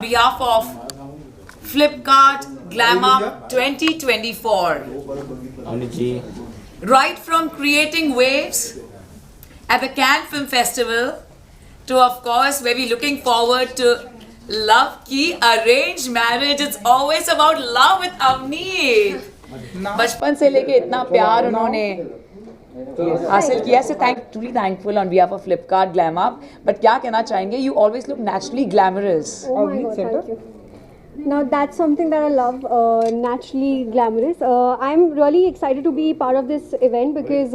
behalf of Flipkart Glam Up 2024. Right from creating waves at the Cannes Film Festival to, of course, where we're looking forward to Love Ki Arranged Marriage. It's always about love with Avneet. बचपन से लेके इतना प्यार उन्होंने हासिल किया, से truly thankful on behalf of Flipkart Glam Up. But क्या कहना चाहेंगे? You always look naturally glamorous. Oh my God, thank you. Now that's something that I love, naturally glamorous. I'm really excited to be part of this event because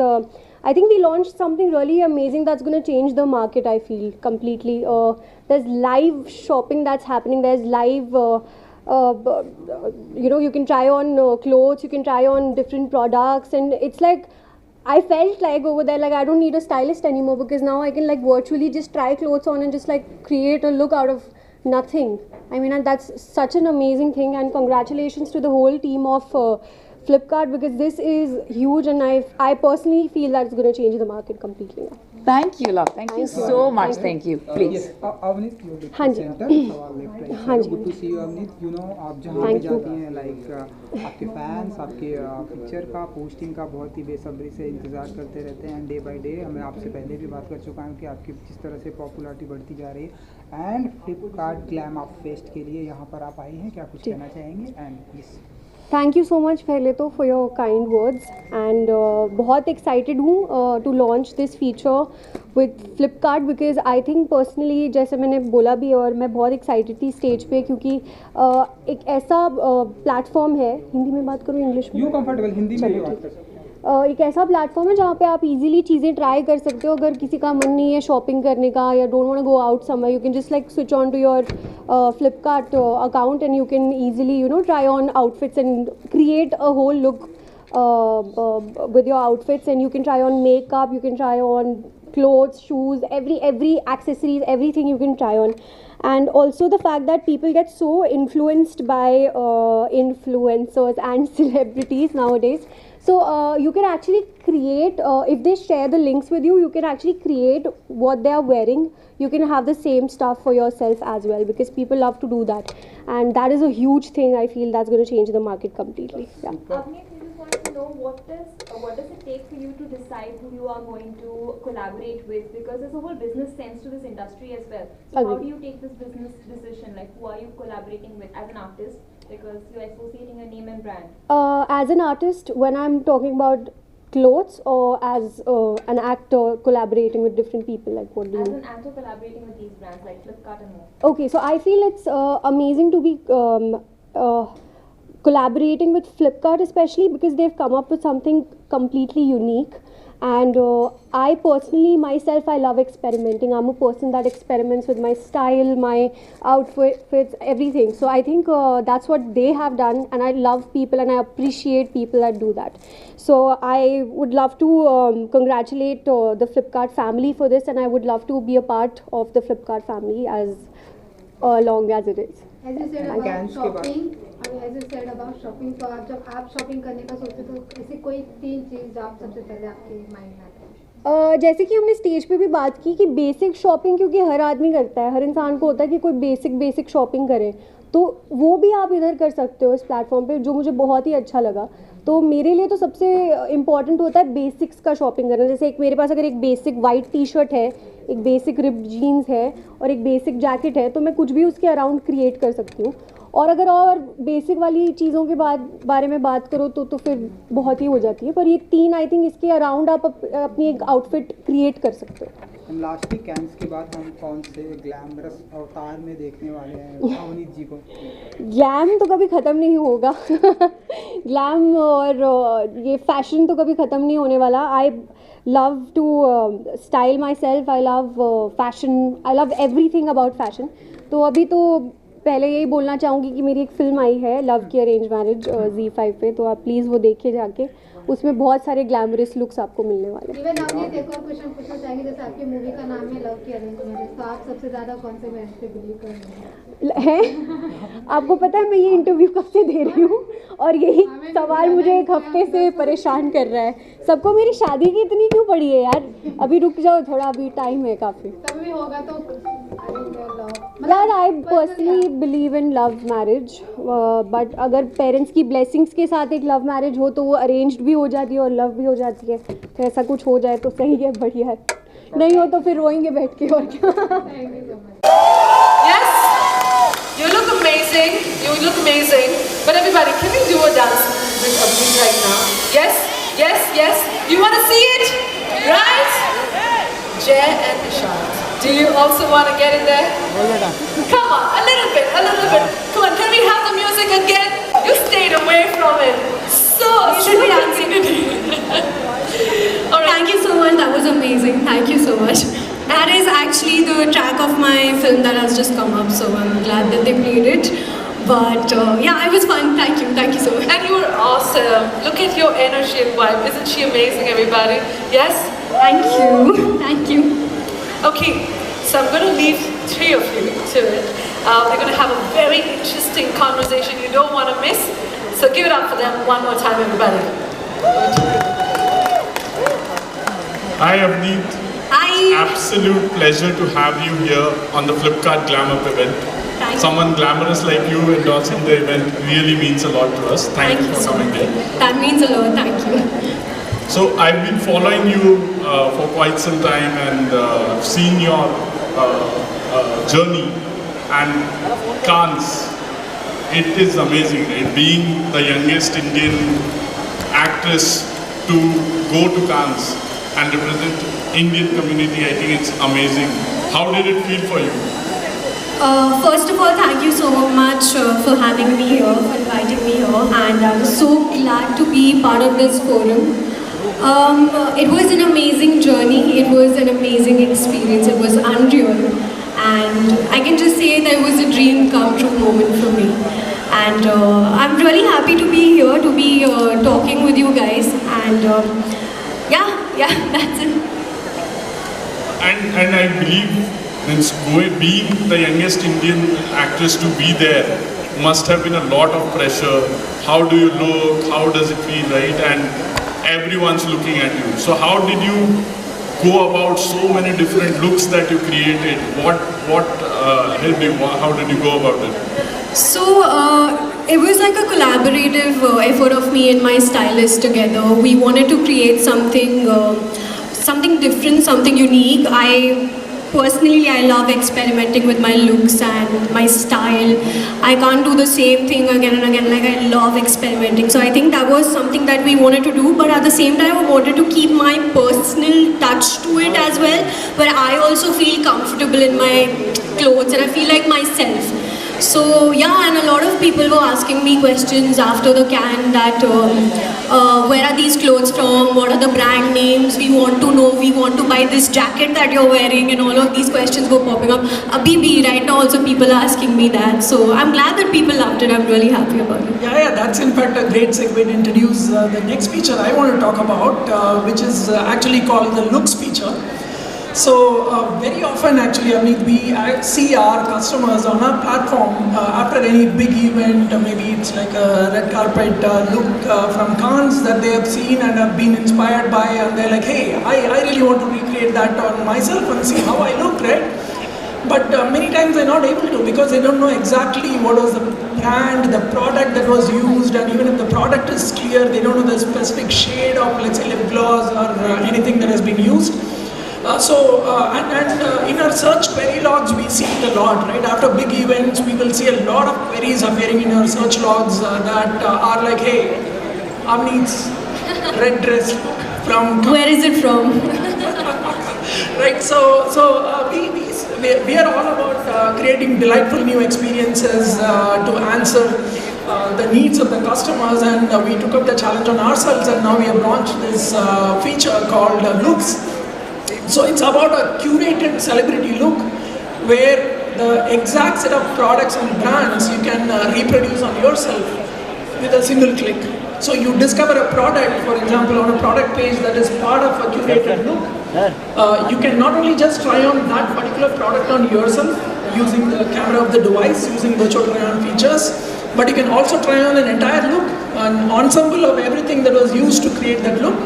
I think we launched something really amazing that's going to change the market, I feel, completely. There's live shopping that's happening. There's live, you can try on clothes, you can try on different products, and it's like, I felt like over there, like I don't need a stylist anymore because now I can like virtually just try clothes on and just like create a look out of nothing. I mean, that's such an amazing thing, and congratulations to the whole team of Flipkart because this is huge, and I personally feel that it's going to change the market completely. Thank you, love. Thank you so much. Thank you. Please. Avneet, you हाँ जी. हाँ जी. Good to see you, Avneet. You know, आप जहाँ भी जाती हैं, like आपके fans आपके picture का posting का बहुत ही बेसब्री से इंतजार करते रहते हैं, and day by day मैं आपसे पहले भी बात कर चुका हूँ कि आपकी जिस तरह से popularity बढ़ती जा रही है, and Flipkart Glam Up Fest के लिए यहाँ पर आप आई हैं, क्या कुछ कहना चाहेंगे? And please. Thank you so much पहले तो for your kind words, and बहुत excited हूँ to launch this feature with Flipkart because I think personally जैसे मैंने बोला भी और मैं बहुत excited थी stage पे क्योंकि एक ऐसा platform है, हिंदी में बात करूँ इंग्लिश में? You comfortable हिंदी में बात कर सकते हैं. एक ऐसा प्लेटफॉर्म है जहाँ पे आप इजीली चीज़ें ट्राई कर सकते हो. अगर किसी का मन नहीं है शॉपिंग करने का या don't want to go out somewhere, you can just like switch on to your Flipkart account and you can easily try on outfits and create a whole look with your outfits, and you can try on makeup, you can try on clothes, shoes, every accessories, everything you can try on. And also the fact that people get so influenced by influencers and celebrities nowadays. So you can actually create, if they share the links with you, you can actually create what they are wearing. You can have the same stuff for yourself as well because people love to do that. And that is a huge thing, I feel, that's going to change the market completely. Yeah. Avneet, we just want to know what does it take for you to decide who you are going to collaborate with, because there's a whole business sense to this industry as well. So how do you take this business decision? Like, who are you collaborating with as an artist? Because you're associating a name and brand. As an artist, when I'm talking about clothes, or as an actor collaborating with different people, like what do you? As an actor collaborating with these brands like Flipkart and more. Okay, so I feel it's amazing to be collaborating with Flipkart, especially because they've come up with something completely unique. And I personally, myself, I love experimenting. I'm a person that experiments with my style, my outfits, everything. So I think that's what they have done, and I love people and I appreciate people that do that. So I would love to congratulate the Flipkart family for this, and I would love to be a part of the Flipkart family as long as it is. As you said about shopping, as you said about shopping, तो आप जब आप shopping करने का सोचते तो ऐसी कोई 3 चीज़ जो आप सबसे पहले आपके माइंड में आती है? जैसे कि हमने स्टेज पे भी बात की कि बेसिक शॉपिंग क्योंकि हर आदमी करता है, हर इंसान को होता है कि कोई बेसिक शॉपिंग करे, तो वो भी आप इधर कर सकते हो इस प्लेटफॉर्म पे, जो मुझे बहुत ही अच्छा लगा. तो मेरे लिए तो सबसे इम्पॉर्टेंट होता है बेसिक्स का शॉपिंग करना. जैसे एक मेरे पास अगर एक बेसिक वाइट टी शर्ट है, एक बेसिक रिप्ड जीन्स है और एक बेसिक जैकेट है, तो मैं कुछ भी उसके अराउंड क्रिएट कर सकती हूँ. और अगर और बेसिक वाली चीज़ों के बारे में बात करो तो फिर बहुत ही हो जाती है, पर ये 3 आई थिंक इसके अराउंड आप अपनी एक आउटफिट क्रिएट कर सकते हो. लास्टली कैंस के बाद हम कौन से ग्लैमरस अवतार में देखने वाले हैं अवनीत जी को? ग्लैम तो कभी ख़त्म नहीं होगा. ग्लैम और ये फैशन तो कभी ख़त्म नहीं होने वाला. I love to style myself, I love fashion, I love everything about fashion. तो अभी तो पहले यही बोलना चाहूँगी कि मेरी एक फ़िल्म आई है लव की अरेंज मैरिज ZEE5 पे, तो आप प्लीज़ वो देखिए जाके. उसमें बहुत सारे ग्लैमरस लुक्स आपको मिलने वाले हैं. इवन आपने एक और क्वेश्चन पूछना चाहेंगे, जैसे आपकी मूवी का नाम है लव की अरेंज मैरिज, तो आप सबसे ज़्यादा कौन से मैरिज पे बिलीव कर रहे हैं? आपको पता है मैं ये इंटरव्यू कब से दे रही हूँ और यही सवाल मुझे एक हफ्ते से परेशान कर रहा है. सबको मेरी शादी की इतनी क्यों पड़ी है यार? अभी रुक जाओ थोड़ा, अभी टाइम है काफ़ी. तब भी होगा तो यार I personally believe in love marriage, but अगर पेरेंट्स की ब्लेसिंग्स के साथ एक लव मैरिज हो तो वो अरेंज्ड भी हो जाती है और लव भी हो जाती है, तो ऐसा कुछ हो जाए तो सही है, बढ़िया है, नहीं हो तो फिर रोएंगे बैठ के और क्या. Yes, you look amazing. You look amazing. But everybody, can we do a dance with Abhi right now? Yes, yes, yes. You want to see it, right? Jay and Nishant. Do you also want to get in there? Come on, a little bit, a little bit. Come on, can we have the music again? You stayed away from it. So you should be dancing again. All right. Thank you so much. That was amazing. Thank you so much. That is actually the track of my film that has just come up, so I'm glad that they played it. But yeah, it was fun. Thank you. Thank you so much. And you were awesome. Look at your energy and vibe. Isn't she amazing, everybody? Yes? Thank you. Thank you. Okay, so I'm going to leave three of you to it. We're going to have a very interesting conversation you don't want to miss. So give it up for them one more time, everybody. Hi, Avneet. Hi. Absolute pleasure to have you here on the Flipkart Glam Up event. Thank you. Someone glamorous like you endorsing the event really means a lot to us. Thank you for so coming much. here. That means a lot. Thank you. So I've been following you for quite some time and seen your journey, and Cannes, it is amazing, right? Being the youngest Indian actress to go to Cannes and represent Indian community, I think it's amazing. How did it feel for you? First of all, thank you so much for having me here, for inviting me here, and I'm so glad to be part of this forum. It was an amazing journey, it was an amazing experience, it was unreal, and I can just say that it was a dream come true moment for me. And I'm really happy to be here, to be talking with you guys, and yeah, that's it. And I believe being the youngest Indian actress to be there must have been a lot of pressure. How do you look? How does it feel, right? And everyone's looking at you. So how did you go about so many different looks that you created? What helped you? How did you go about it? So it was like a collaborative effort of me and my stylist together. We wanted to create something different, something unique. Personally, I love experimenting with my looks and my style. I can't do the same thing again and again. Like, I love experimenting. So I think that was something that we wanted to do. But at the same time, I wanted to keep my personal touch to it as well, where I also feel comfortable in my clothes and I feel like myself. So yeah, and a lot of people were asking me questions after the Cannes that where are these clothes from, what are the brand names, we want to know, we want to buy this jacket that you're wearing, and all of these questions were popping up. Abhi, right now also people are asking me that, so I'm glad that people loved it. I'm really happy about it. Yeah, that's in fact a great segue to introduce the next feature I want to talk about, which is actually called the looks feature. So very often actually, I mean, we see our customers on our platform after any big event, maybe it's like a red carpet look from Cannes that they have seen and have been inspired by, and they're like, hey, I really want to recreate that on myself and see how I look, right? But many times they're not able to because they don't know exactly what was the brand, the product that was used, and even if the product is clear, they don't know the specific shade of, let's say, lip gloss or anything that has been used. In our search query logs, we see it a lot, right? After big events, we will see a lot of queries appearing in our search logs that are like, hey, Avneet's red dress from... Where is it from? Right, we are all about creating delightful new experiences to answer the needs of the customers, and we took up the challenge on ourselves, and now we have launched this feature called Looks. So it's about a curated celebrity look where the exact set of products and brands you can reproduce on yourself with a single click. So you discover a product, for example, on a product page that is part of a curated look. You can not only just try on that particular product on yourself using the camera of the device, using virtual try-on features, but you can also try on an entire look, an ensemble of everything that was used to create that look.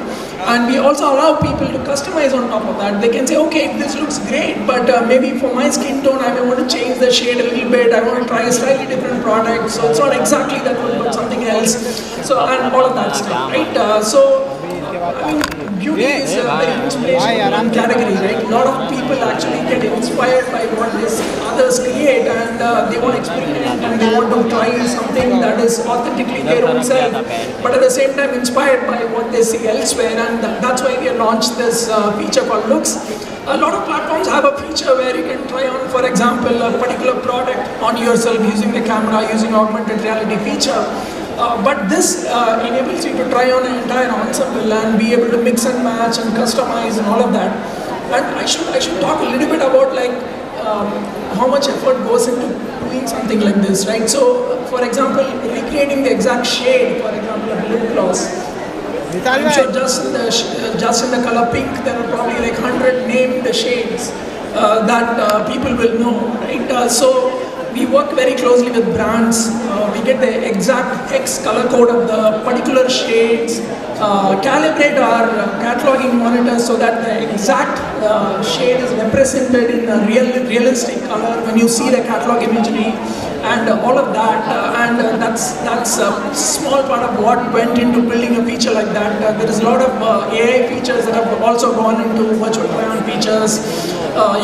And we also allow people to customize on top of that. They can say, okay, this looks great, but maybe for my skin tone, I may want to change the shade a little bit. I want to try a slightly different product. So it's not exactly that one, but something else. So, and all of that stuff, right? I mean, beauty is a very inspirational category, right? A lot of people actually get inspired by what others create, and they want to experiment and they want to try something that is authentically their own self, but at the same time inspired by what they see elsewhere, and that's why we have launched this feature called Looks. A lot of platforms have a feature where you can try on, for example, a particular product on yourself using the camera, using augmented reality feature. But this enables you to try on an entire ensemble and be able to mix and match and customize and all of that. And I should talk a little bit about like how much effort goes into doing something like this, right? So, for example, recreating the exact shade, for example, of lip gloss. I'm sure just in the color pink, there are probably like 100 named shades that people will know, right? So we work very closely with brands. We get the exact hex color code of the particular shades, calibrate our cataloging monitors so that the exact shade is represented in a realistic color when you see the catalog imagery, and all of that. And that's a small part of what went into building a feature like that. There is a lot of AI features that have also gone into virtual try-on features.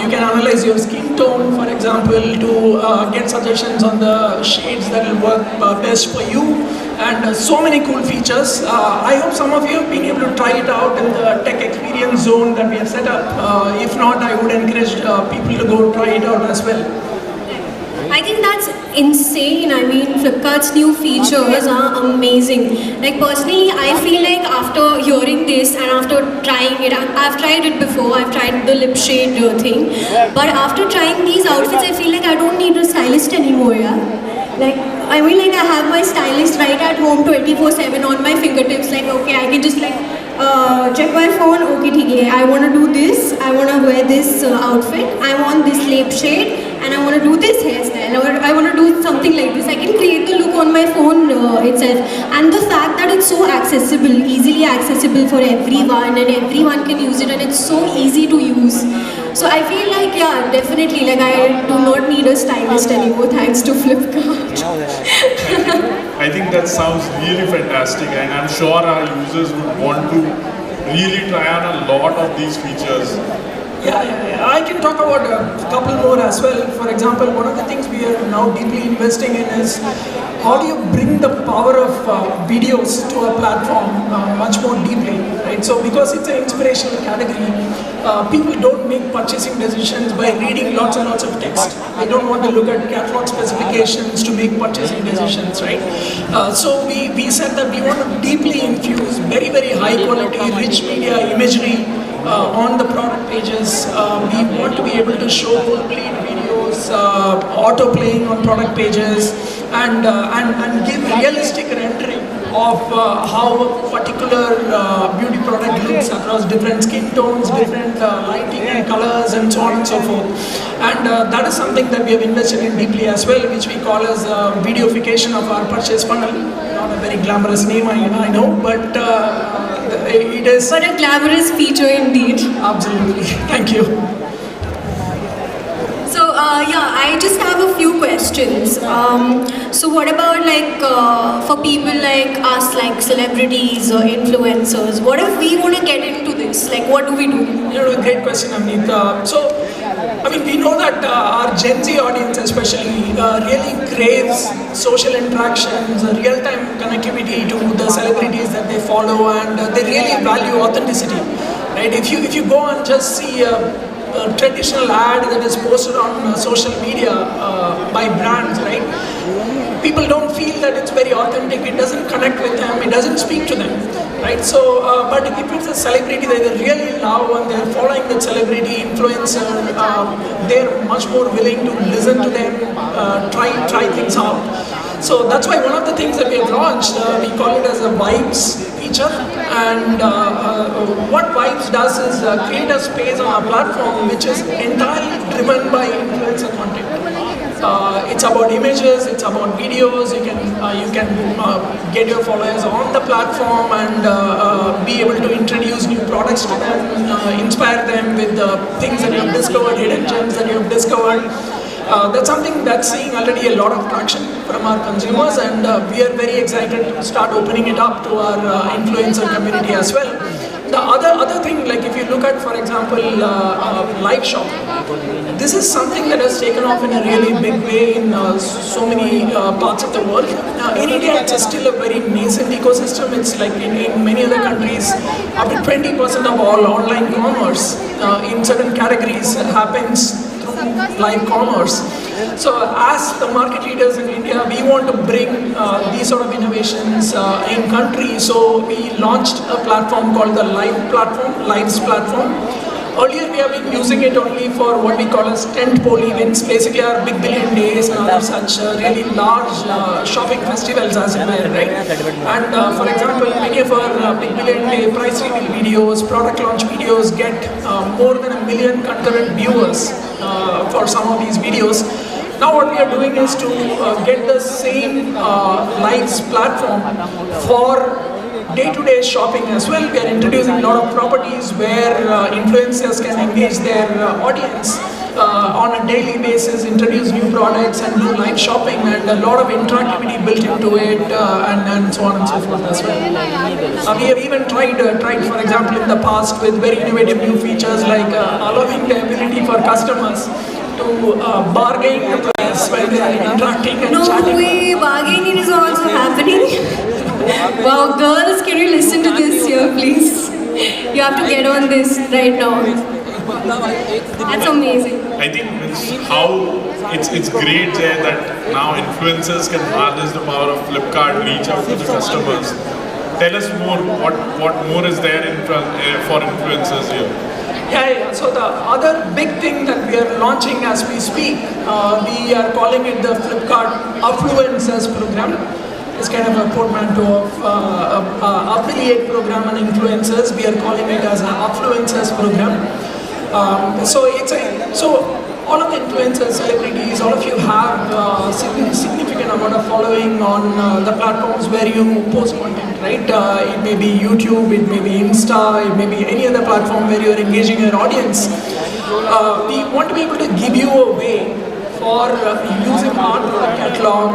You can analyze your skin tone, for example, to get suggestions on the shades that will work best for you, and so many cool features. I hope some of you have been able to try it out in the tech experience zone that we have set up. If not, I would encourage people to go try it out as well. I think that's insane. I mean, Flipkart's new features are amazing. Like personally, I feel like after hearing this and after trying it, I've tried it before, I've tried the lip shade thing. But after trying these outfits, I feel like I don't need a stylist anymore, yeah? Like, I mean, like I have my stylist right at home 24/7 on my fingertips. Like, okay, I can just like check my phone, okay, okay, I want to do this, I want to wear this outfit, I want this lip shade, and I want to do this hairstyle, or I want to do something like this. I can create the look on my phone itself. And the fact that it's so accessible, easily accessible for everyone, and everyone can use it, and it's so easy to use. So I feel like, yeah, definitely, like I do not need a stylist anymore thanks to Flipkart. I think that sounds really fantastic, and I'm sure our users would want to really try on a lot of these features. Yeah. I can talk about a couple more as well. For example, one of the things we are now deeply investing in is how do you bring the power of videos to a platform much more deeply, right? So because it's an inspirational category, people don't make purchasing decisions by reading lots and lots of text. They don't want to look at catalog specifications to make purchasing decisions, right? So we said that we want to deeply infuse very, very high quality, rich media imagery on the product pages. We want to be able to show full-bleed videos, auto-playing on product pages, and give realistic rendering of how a particular beauty product looks across different skin tones, different lighting and colors, and so on and so forth. And that is something that we have invested in deeply as well, which we call as videoification of our purchase funnel. Not a very glamorous name, I know, but it is. But a glamorous feature indeed. Absolutely. Thank you. So yeah, I just have a few questions. So what about like for people like us, like celebrities or influencers, what if we want to get into this? Like what do we do? Great question, Amneet. I mean, we know that our Gen Z audience especially really craves social interactions, real-time connectivity to the celebrities that they follow, and they really value authenticity, right? If you go and just see a traditional ad that is posted on social media by brands, right? People don't feel that it's very authentic, it doesn't connect with them, it doesn't speak to them, right? So, but if it's a celebrity that they really love and they're following that celebrity influencer, they're much more willing to listen to them, try things out. So that's why one of the things that we have launched, we call it as a Vibes feature, and what Vibes does is create a space on our platform which is entirely driven by influencer content. It's about images, it's about videos. You can get your followers on the platform and be able to introduce new products to them, inspire them with the things that you have discovered, hidden gems that you have discovered. That's something that's seeing already a lot of traction from our consumers, and we are very excited to start opening it up to our influencer community as well. The other thing, like if you look at, for example, live shopping, this is something that has taken off in a really big way in so many parts of the world. In India, it's still a very nascent ecosystem. It's like in many other countries, up to 20% of all online commerce in certain categories happens through live commerce. So as the market leaders in India, we want to bring these sort of innovations in country. So we launched a platform called the Lives platform. Earlier we have been using it only for what we call as tentpole events, basically our Big Billion Days and other such really large shopping festivals as it were, right? And for example, many of our Big Billion Day price reveal videos, product launch videos get more than 1 million concurrent viewers for some of these videos. Now what we are doing is to get the same Lives platform for day-to-day shopping as well. We are introducing a lot of properties where influencers can engage their audience on a daily basis, introduce new products and do live shopping, and a lot of interactivity built into it, and so on and so forth as well. We have even tried, for example, in the past with very innovative new features like allowing the ability for customers to bargain the price when they are interacting and chatting. No way, bargaining is also happening. Wow, girls, can you listen to this here, please? You have to get on this right now. That's amazing. I think it's great there that now influencers can harness the power of Flipkart, reach out to the customers. Tell us more, what more is there for influencers here? Yeah. So the other big thing that we are launching as we speak, we are calling it the Flipkart Affluencers program. It's kind of a portmanteau of affiliate program and influencers. We are calling it as an Affluencers program. So all of the influencers, celebrities, all of you have significant amount of following on the platforms where you post content, right? It may be YouTube, it may be Insta, it may be any other platform where you are engaging your audience. We want to be able to give you a way for using our product catalog.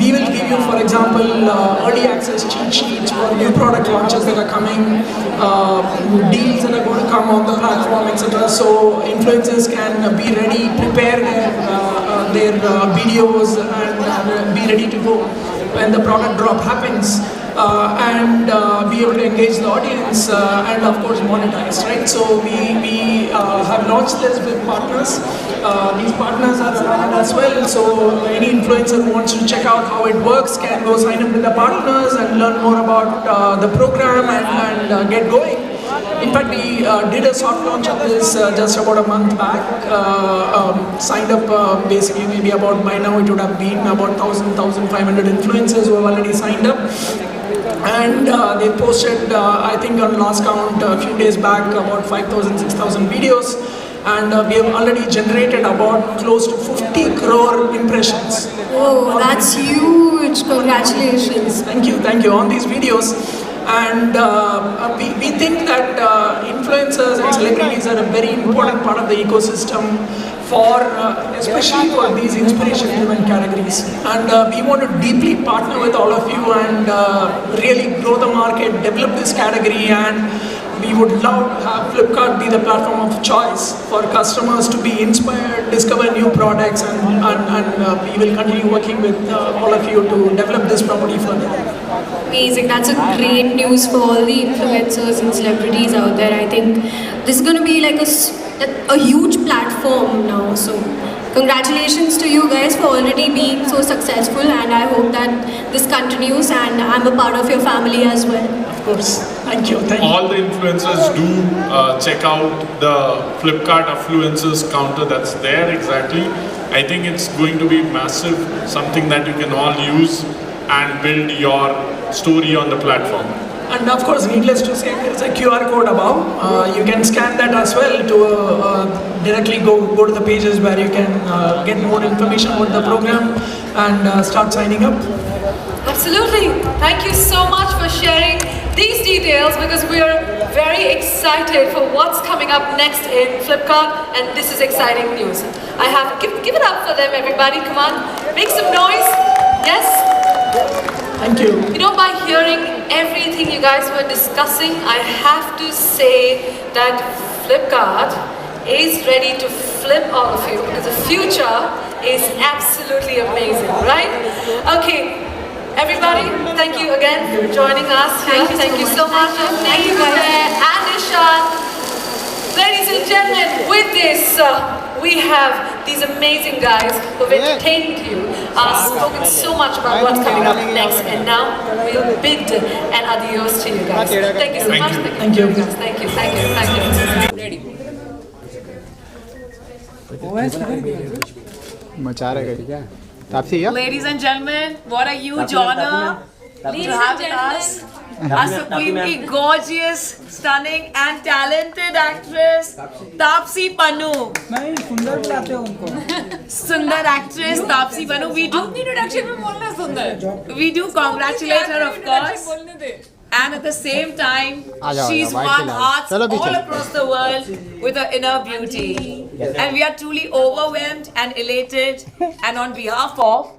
We will give you, for example, early access cheat sheets for new product launches that are coming, deals that are going to come on the platform, etc. So influencers can be ready, prepare their videos and be ready to go when the product drop happens. And be able to engage the audience and of course monetize, right? So we have launched this with partners. These partners are around as well, so any influencer who wants to check out how it works can go sign up with the partners and learn more about the program and get going. In fact, we did a soft launch of this just about a month back. Signed up basically maybe about, by now it would have been about 1,500 influencers who have already signed up. And they posted, I think on last count a few days back, about 5,000, 6,000 videos. And we have already generated about close to 50 crore impressions. Oh, that's huge. Congratulations. Thank you on these videos. And we think that influencers and celebrities are a very important part of the ecosystem for, especially for these inspiration-driven categories. And we want to deeply partner with all of you and really grow the market, develop this category, and we would love to have Flipkart be the platform of choice for customers to be inspired, discover new products, and we will continue working with all of you to develop this property further. Amazing. That's a great news for all the influencers and celebrities out there. I think this is going to be like a huge platform now. So congratulations to you guys for already being so successful, and I hope that this continues, and I'm a part of your family as well. Of course. Thank you. All the influencers do check out the Flipkart Affluencers counter that's there exactly. I think it's going to be massive, something that you can all use and build your story on the platform. And of course, needless to say, there's a QR code above. You can scan that as well to directly go to the pages where you can get more information about the program and start signing up. Absolutely. Thank you so much for sharing these details, because we are very excited for what's coming up next in Flipkart, and this is exciting news. I have give it up for them, everybody. Come on, make some noise. Yes. Thank you. You know, by hearing everything you guys were discussing, I have to say that Flipkart is ready to flip all of you, because the future is absolutely amazing, right? Okay. Everybody, thank you again for joining us here. Thank you so much. Thank you, and Ishan. Ladies and gentlemen, with this, we have these amazing guys who have entertained you, spoken so much about what's coming up next, and now we'll bid an adios to you guys. Thank you so much. Thank you. Thank you. Thank you. Thank you. Ready. मचा रहे क्या तापसी या Ladies and gentlemen, what a huge honor to have with us a supremely gorgeous, stunning and talented actress, Taapsee Pannu. नहीं सुंदर बुलाते हो उनको Sundar actress Taapsee Pannu. We do congratulate her, of course. And at the same time, she's won hearts all across the world with her inner beauty. And we are truly overwhelmed and elated. And on behalf of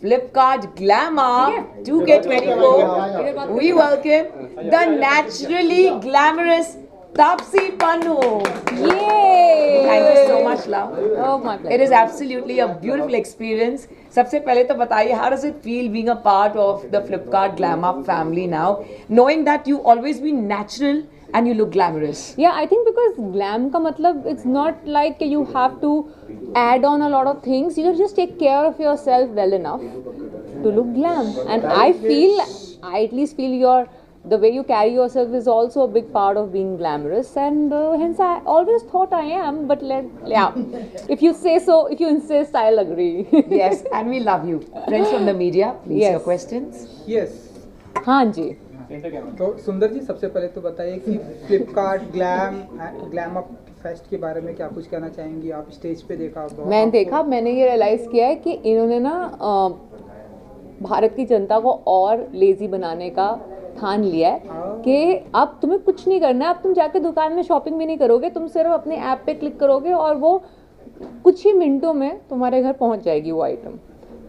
Flipkart Glamour 2K24, we welcome the naturally glamorous Taapsee Pannu. Yay! Thank you so much, love. Oh my pleasure. It is absolutely a beautiful experience. सबसे पहले तो बताइए, how does it feel being a part of the Flipkart Glamour family now, knowing that you always been natural and you look glamorous? Yeah, I think because glam ka matlab, it's not like you have to add on a lot of things. You just take care of yourself well enough to look glam. And I at least feel the way you carry yourself is also a big part of being glamorous, and hence I always thought I am, but if you say so, if you insist, I'll agree. Yes, and we love you. Friends from the media, please, your questions. Yes. हाँ जी. तो सुंदर जी, सबसे पहले तो बताइए कि Flipkart glam up fest के बारे में क्या कुछ कहना चाहेंगी? आप स्टेज पे देखा? मैंने ये रियलाइज़ किया है कि इन्होंने ना भारत की जनता को और लेज़ी बनाने का ठान लिया है कि अब तुम्हें कुछ नहीं करना है, अब तुम जाके दुकान में शॉपिंग भी नहीं करोगे, तुम सिर्फ अपने ऐप पे क्लिक करोगे और वो कुछ ही मिनटों में तुम्हारे घर पहुंच जाएगी वो आइटम.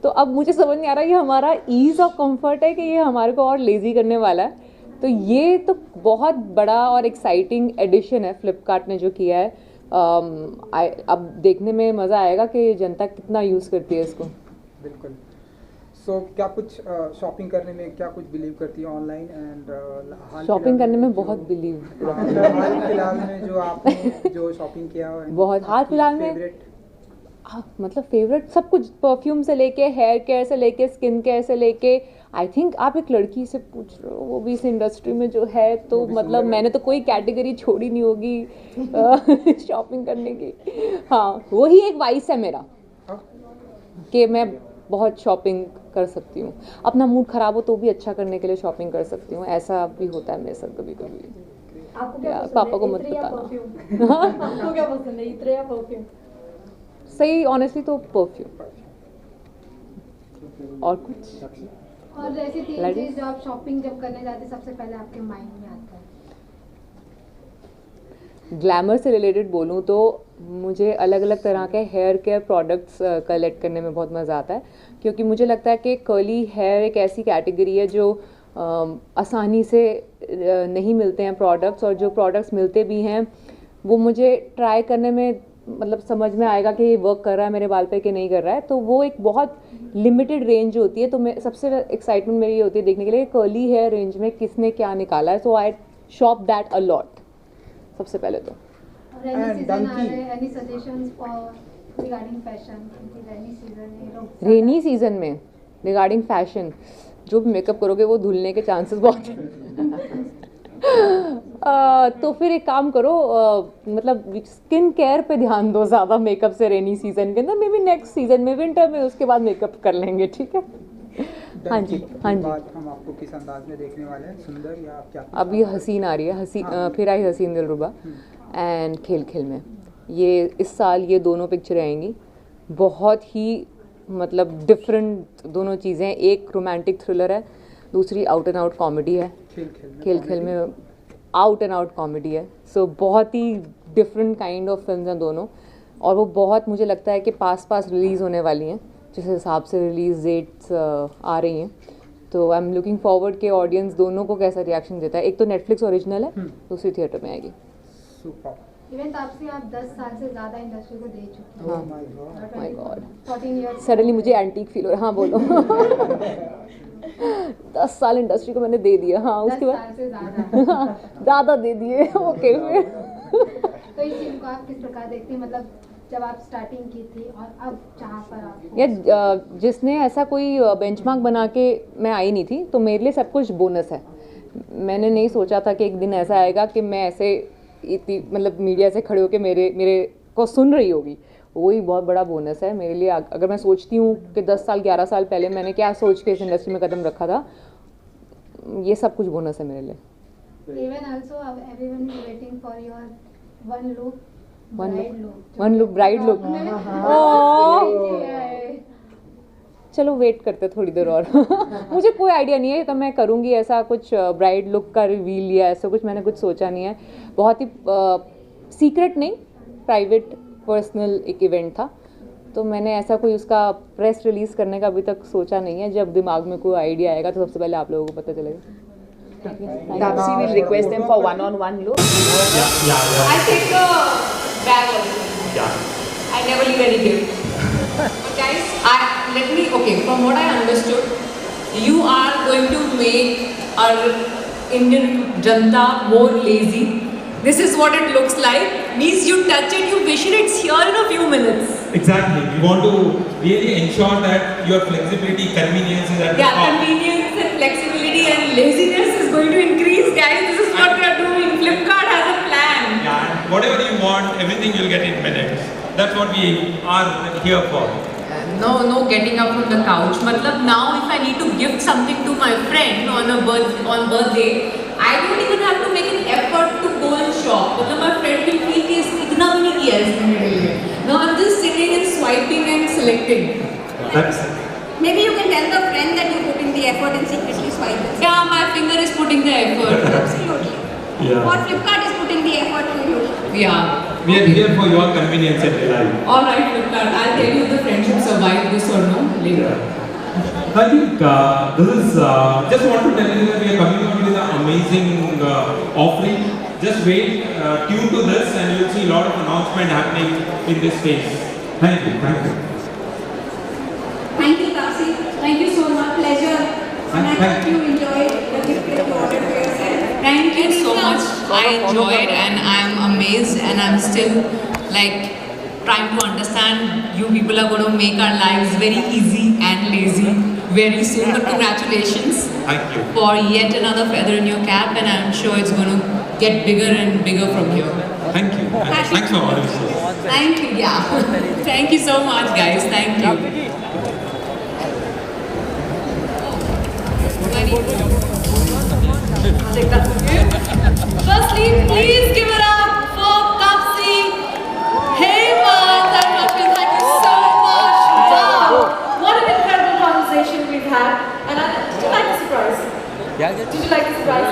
तो अब मुझे समझ नहीं आ रहा ये हमारा ईज़ ऑफ कंफर्ट है कि ये हमारे को और लेज़ी करने वाला है. तो ये तो बहुत बड़ा और एक्साइटिंग एडिशन है फ्लिपकार्ट ने जो किया है. अब देखने में मज़ा आएगा कि जनता कितना यूज़ करती है इसको. बिल्कुल. सो क्या कुछ शॉपिंग करने में क्या कुछ बिलीव करती है ऑनलाइन एंड शॉपिंग करने में बहुत बिलीव. हाल फिलहाल में जो आपने जो शॉपिंग किया है बहुत हाल फिलहाल में मतलब फेवरेट सब कुछ, परफ्यूम से लेके हेयर केयर से लेके स्किन केयर से लेके, आई थिंक आप एक लड़की से पूछ रहे हो वो भी इस इंडस्ट्री में जो है, तो मतलब मैंने तो कोई कैटेगरी छोड़ी नहीं होगी शॉपिंग करने की. हाँ, वही एक वाइस है मेरा कि मैं बहुत शॉपिंग कर सकती हूँ. अपना मूड ख़राब हो तो भी अच्छा करने के लिए शॉपिंग कर सकती हूँ. ऐसा भी होता है मेरे साथ कभी कभी. पापा को मत बताना. आपको क्या पसंद है, इत्र या परफ्यूम? सही ऑनेस्टली तो परफ्यूम. और कुछ और ऐसी तीन चीज जो आप शॉपिंग जब करने जाते सबसे पहले आपके माइंड में आता है? ग्लैमर से रिलेटेड बोलूँ तो मुझे अलग अलग तरह के हेयर केयर प्रोडक्ट्स कलेक्ट करने में बहुत मज़ा आता है, क्योंकि मुझे लगता है कि कर्ली हेयर एक ऐसी कैटेगरी है जो आसानी से नहीं मिलते हैं प्रोडक्ट्स, और जो प्रोडक्ट्स मिलते भी हैं वो मुझे ट्राई करने में मतलब समझ में आएगा कि ये वर्क कर रहा है मेरे बाल पे कि नहीं कर रहा है. तो वो एक बहुत लिमिटेड रेंज होती है. तो मैं सबसे एक्साइटमेंट मेरी ये होती है देखने के लिए कर्ली हेयर रेंज में किसने क्या निकाला है. सो आई शॉप दैट अ लॉट सबसे पहले तो. रेनी सीजन में रिगार्डिंग फैशन जो भी मेकअप करोगे वो धुलने के चांसेस बहुत हैं. तो फिर एक काम करो, मतलब स्किन केयर पे ध्यान दो ज़्यादा मेकअप से रेनी सीजन के अंदर. मे बी नेक्स्ट सीजन में विंटर में उसके बाद मेकअप कर लेंगे. ठीक है. हाँ जी, हाँ जी। बाद हम आपको किस अंदाज में देखने वाले हैं, सुंदर या आप क्या? अब ये हसीन आ रही है, फिर आई हसीन दिलरुबा एंड खेल खेल में। ये इस साल ये दोनों पिक्चरें आएंगी, बहुत ही मतलब डिफरेंट दोनों चीज़ें। एक रोमांटिक थ्रिलर है, दूसरी आउट एंड आउट कॉमेडी है। खेल खेल में आउट एंड आउट कॉमेडी है। सो बहुत ही डिफरेंट काइंड ऑफ फिल्म हैं दोनों, और वो बहुत मुझे लगता है कि पास रिलीज़ होने वाली हैं, जिस हिसाब से रिलीज़ डेट्स आ रही हैं। तो आई एम लुकिंग फॉरवर्ड के ऑडियंस दोनों को कैसा रिएक्शन देता है। एक तो नेटफ्लिक्स ओरिजिनल है, दूसरी थिएटर में आएगी। इवन तापसी आप 10 साल से ज़्यादा इंडस्ट्री को दे चुकी हैं। हाँ, माय गॉड, 14 इयर्स। सडनली मुझे एंटीक फील हो रहा है। हाँ बोलो। 10 साल इंडस्ट्री को मैंने दे दिया। हाँ, उसके बाद ज़्यादा दे दिए। ओके। तो इस फिल्म को आप किस प्रकार देखती हैं, मतलब जब आप स्टार्टिंग की थी और अब जहाँ पर आप? या जिसने ऐसा कोई बेंचमार्क बना के मैं आई नहीं थी, तो मेरे लिए सब कुछ बोनस है। मैंने नहीं सोचा था कि एक दिन ऐसा आएगा कि मैं ऐसे इतनी मतलब मीडिया से खड़े होकर मेरे को सुन रही होगी। वही बहुत बड़ा बोनस है मेरे लिए। अगर मैं सोचती हूँ कि 10 साल 11 साल पहले मैंने क्या सोच के इस इंडस्ट्री में कदम रखा था, ये सब कुछ बोनस है मेरे लिए। Even also everyone is waiting for your one look bride look. चलो वेट करते थोड़ी देर और। मुझे कोई आइडिया नहीं है, तो मैं करूँगी ऐसा कुछ ब्राइड लुक का रिवील या ऐसा कुछ मैंने कुछ सोचा नहीं है। बहुत ही सीक्रेट नहीं, प्राइवेट पर्सनल एक इवेंट था, तो मैंने ऐसा कोई उसका प्रेस रिलीज़ करने का अभी तक सोचा नहीं है। जब दिमाग में कोई आइडिया आएगा तो सबसे पहले आप लोगों को पता चलेगा। Tapsi will request them for one-on-one look. I take a bag also. Yeah. I never leave any gift. But guys, from what I understood, you are going to make our Indian Janta more lazy. This is what it looks like. Means you touch it, you wish it's here in a few minutes. Exactly. We want to really ensure that your flexibility, convenience is at the top. Convenience and flexibility and laziness is going to increase, guys. This is what we are doing. Flipkart has a plan. Yeah, and whatever you want, everything you'll get in minutes. That's what we are here for. No getting up from the couch. Matlab now if I need to gift something to my friend on birthday, I don't even have to make an effort to go and shop. Matlab my friend will feel कि इतना भी नहीं किया इसने मेरे लिए. Now I'm just sitting and swiping and selecting. Maybe you can tell the friend that you put in the effort and secretly swipe it. Yeah, my finger is putting the effort. Absolutely. Yeah. Or Flipkart is putting the effort to you. Yeah. We are here for your convenience and delight. All right, Flipkart. I'll tell you if the friendship survived this or no later. I think this is just want to tell you that we are coming out with an amazing offering. Just wait, tune to this, and you'll see a lot of announcement happening in this space. Thank you. Thank you, Tapsi. Thank you so much. Pleasure. And I hope you enjoyed the gift that you ordered for yourself. Thank you so much. I enjoyed and I'm amazed and I'm still like trying to understand. You people are going to make our lives very easy and lazy very soon. But congratulations. Thank you. For yet another feather in your cap, and I'm sure it's going to get bigger and bigger from here. Thank you. Thanks for all this. Thank you. Yeah. Thank you so much, guys. Thank you. Firstly, please give it up for Tapsi. Hey, thank you so much. Wow, what an incredible conversation we've had. And did you like the surprise? Did you like the surprise?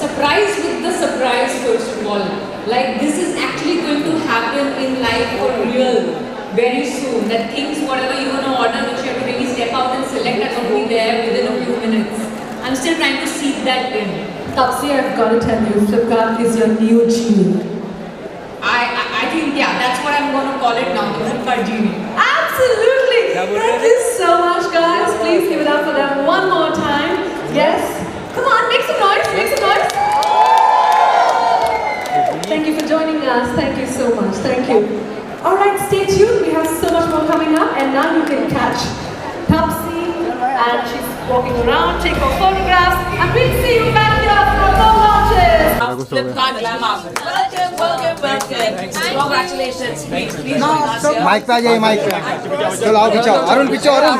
Surprise with the surprise, first of all. Like, this is actually going to happen in life for real very soon. That things, whatever you want to order, which you have to really step out and select, are going to be there within a few minutes. I'm still trying to seek that in. Tapsi, I've got to tell you, Flipkart is your new genie. I think, yeah, that's what I'm going to call it now, the Flipkart genie. Absolutely! Thank you so much, guys. Please give it up for them one more time. Yes? Come on, make some noise, make some noise. Thank you for joining us. Thank you so much. Thank you. All right, stay tuned. We have so much more coming up, and now you can catch Tapsi, and she's walking around, take her photographs, and we'll see you back here for more launches. Flipkart Glamour. Welcome. Congratulations. Please join us here. Mic पे आ जाइए, mic पे चलो आओ, पीछे अरुण, पीछे Arun.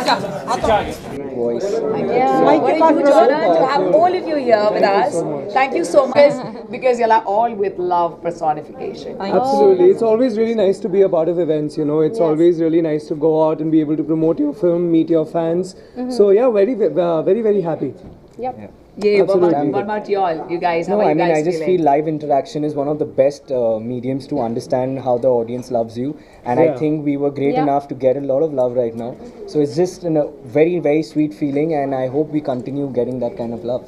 What a huge honor to have all of you here with us. Thank you so much because you're like all with love personification. Absolutely. It's always really nice to be a part of events, you know. It's always really nice to go out and be able to promote your film, meet your fans. So yeah, very happy. Yep. Yeah, what about y'all? You guys, how are you guys I just feeling? feel live interaction is one of the best mediums to understand how the audience loves you. And I think we were great enough to get a lot of love right now. So it's just a very sweet feeling, and I hope we continue getting that kind of love.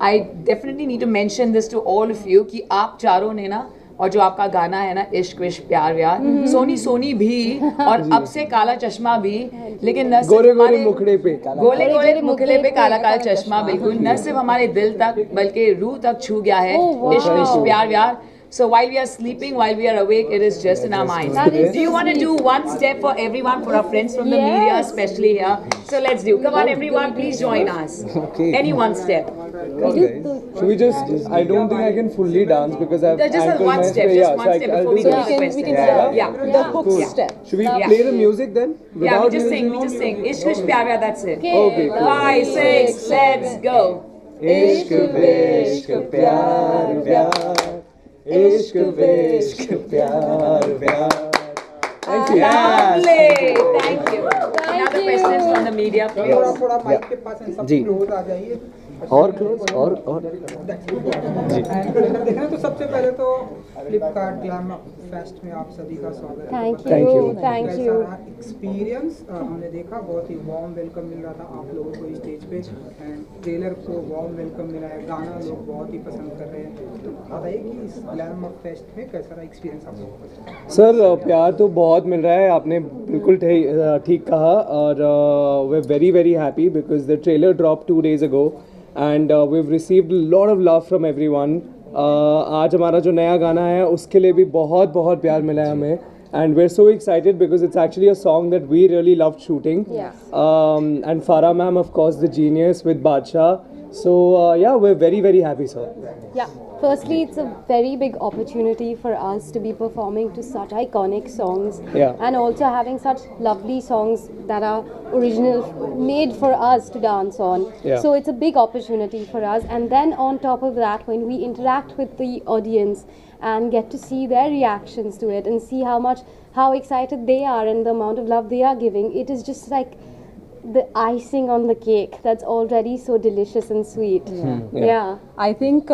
I definitely need to mention this to all of you कि आप चारों ने ना और जो आपका गाना है ना इश्क विश्क प्यार व्यार सोनी भी और अब से काला चश्मा भी लेकिन न गोरे मुखड़े पे गोले मुखड़े पे काला काला चश्मा बिल्कुल न सिर्फ हमारे दिल तक बल्कि रूह तक छू गया है इश्क विश्क प्यार व्यार. So while we are sleeping, while we are awake, it is just in our minds. Do you want to do one step for everyone, for our friends from the media, especially here? So let's do. Come on, everyone, please join us. Okay. Any one step. Should we just? I don't think I can fully dance because I've just one step. Just one step before we go to the question. Yeah. The hook step. Should we play the music then? Yeah, we just sing. We just sing. Ishq Vishk Pyar Pyar. That's it. Okay. 5, 6, let's go. Ishq Vishk Pyar Pyar. Ishq Vishk Pyar Pyar. Thank you. Lovely. Thank you. Any other questions from the media, please? थोड़ा mic के पास सब close आ जाइए और close और देखना. तो सबसे पहले तो फ्लिपकार्ट ग्लैम फेस्ट में आप सभी का स्वागत है. Thank you. एक्सपीरियंस हमने देखा बहुत ही वार्म वेलकम मिल रहा था आप लोगों को स्टेज पे एंड ट्रेलर को वार्म वेलकम मिला है, गाना लोग बहुत ही पसंद कर रहे हैं. तो बताइए कि इस ग्लैम फेस्ट में कैसा रहा एक्सपीरियंस आप लोगों को? सर प्यार तो बहुत मिल रहा है, आपने बिल्कुल ठीक कहा और we are very happy because the trailer drop 2 days ago and we've received a lot of love from everyone. आज हमारा जो नया गाना है उसके लिए भी बहुत प्यार मिला है हमें and we're so excited because it's actually a song that we really loved shooting. And Farah ma'am, of course, the genius with Badshah. So yeah, we're very happy, sir. Yeah. Firstly, it's a very big opportunity for us to be performing to such iconic songs and also having such lovely songs that are original, made for us to dance on. So it's a big opportunity for us. And then on top of that, when we interact with the audience and get to see their reactions to it and see how excited they are and the amount of love they are giving, it is just like the icing on the cake that's already so delicious and sweet. I think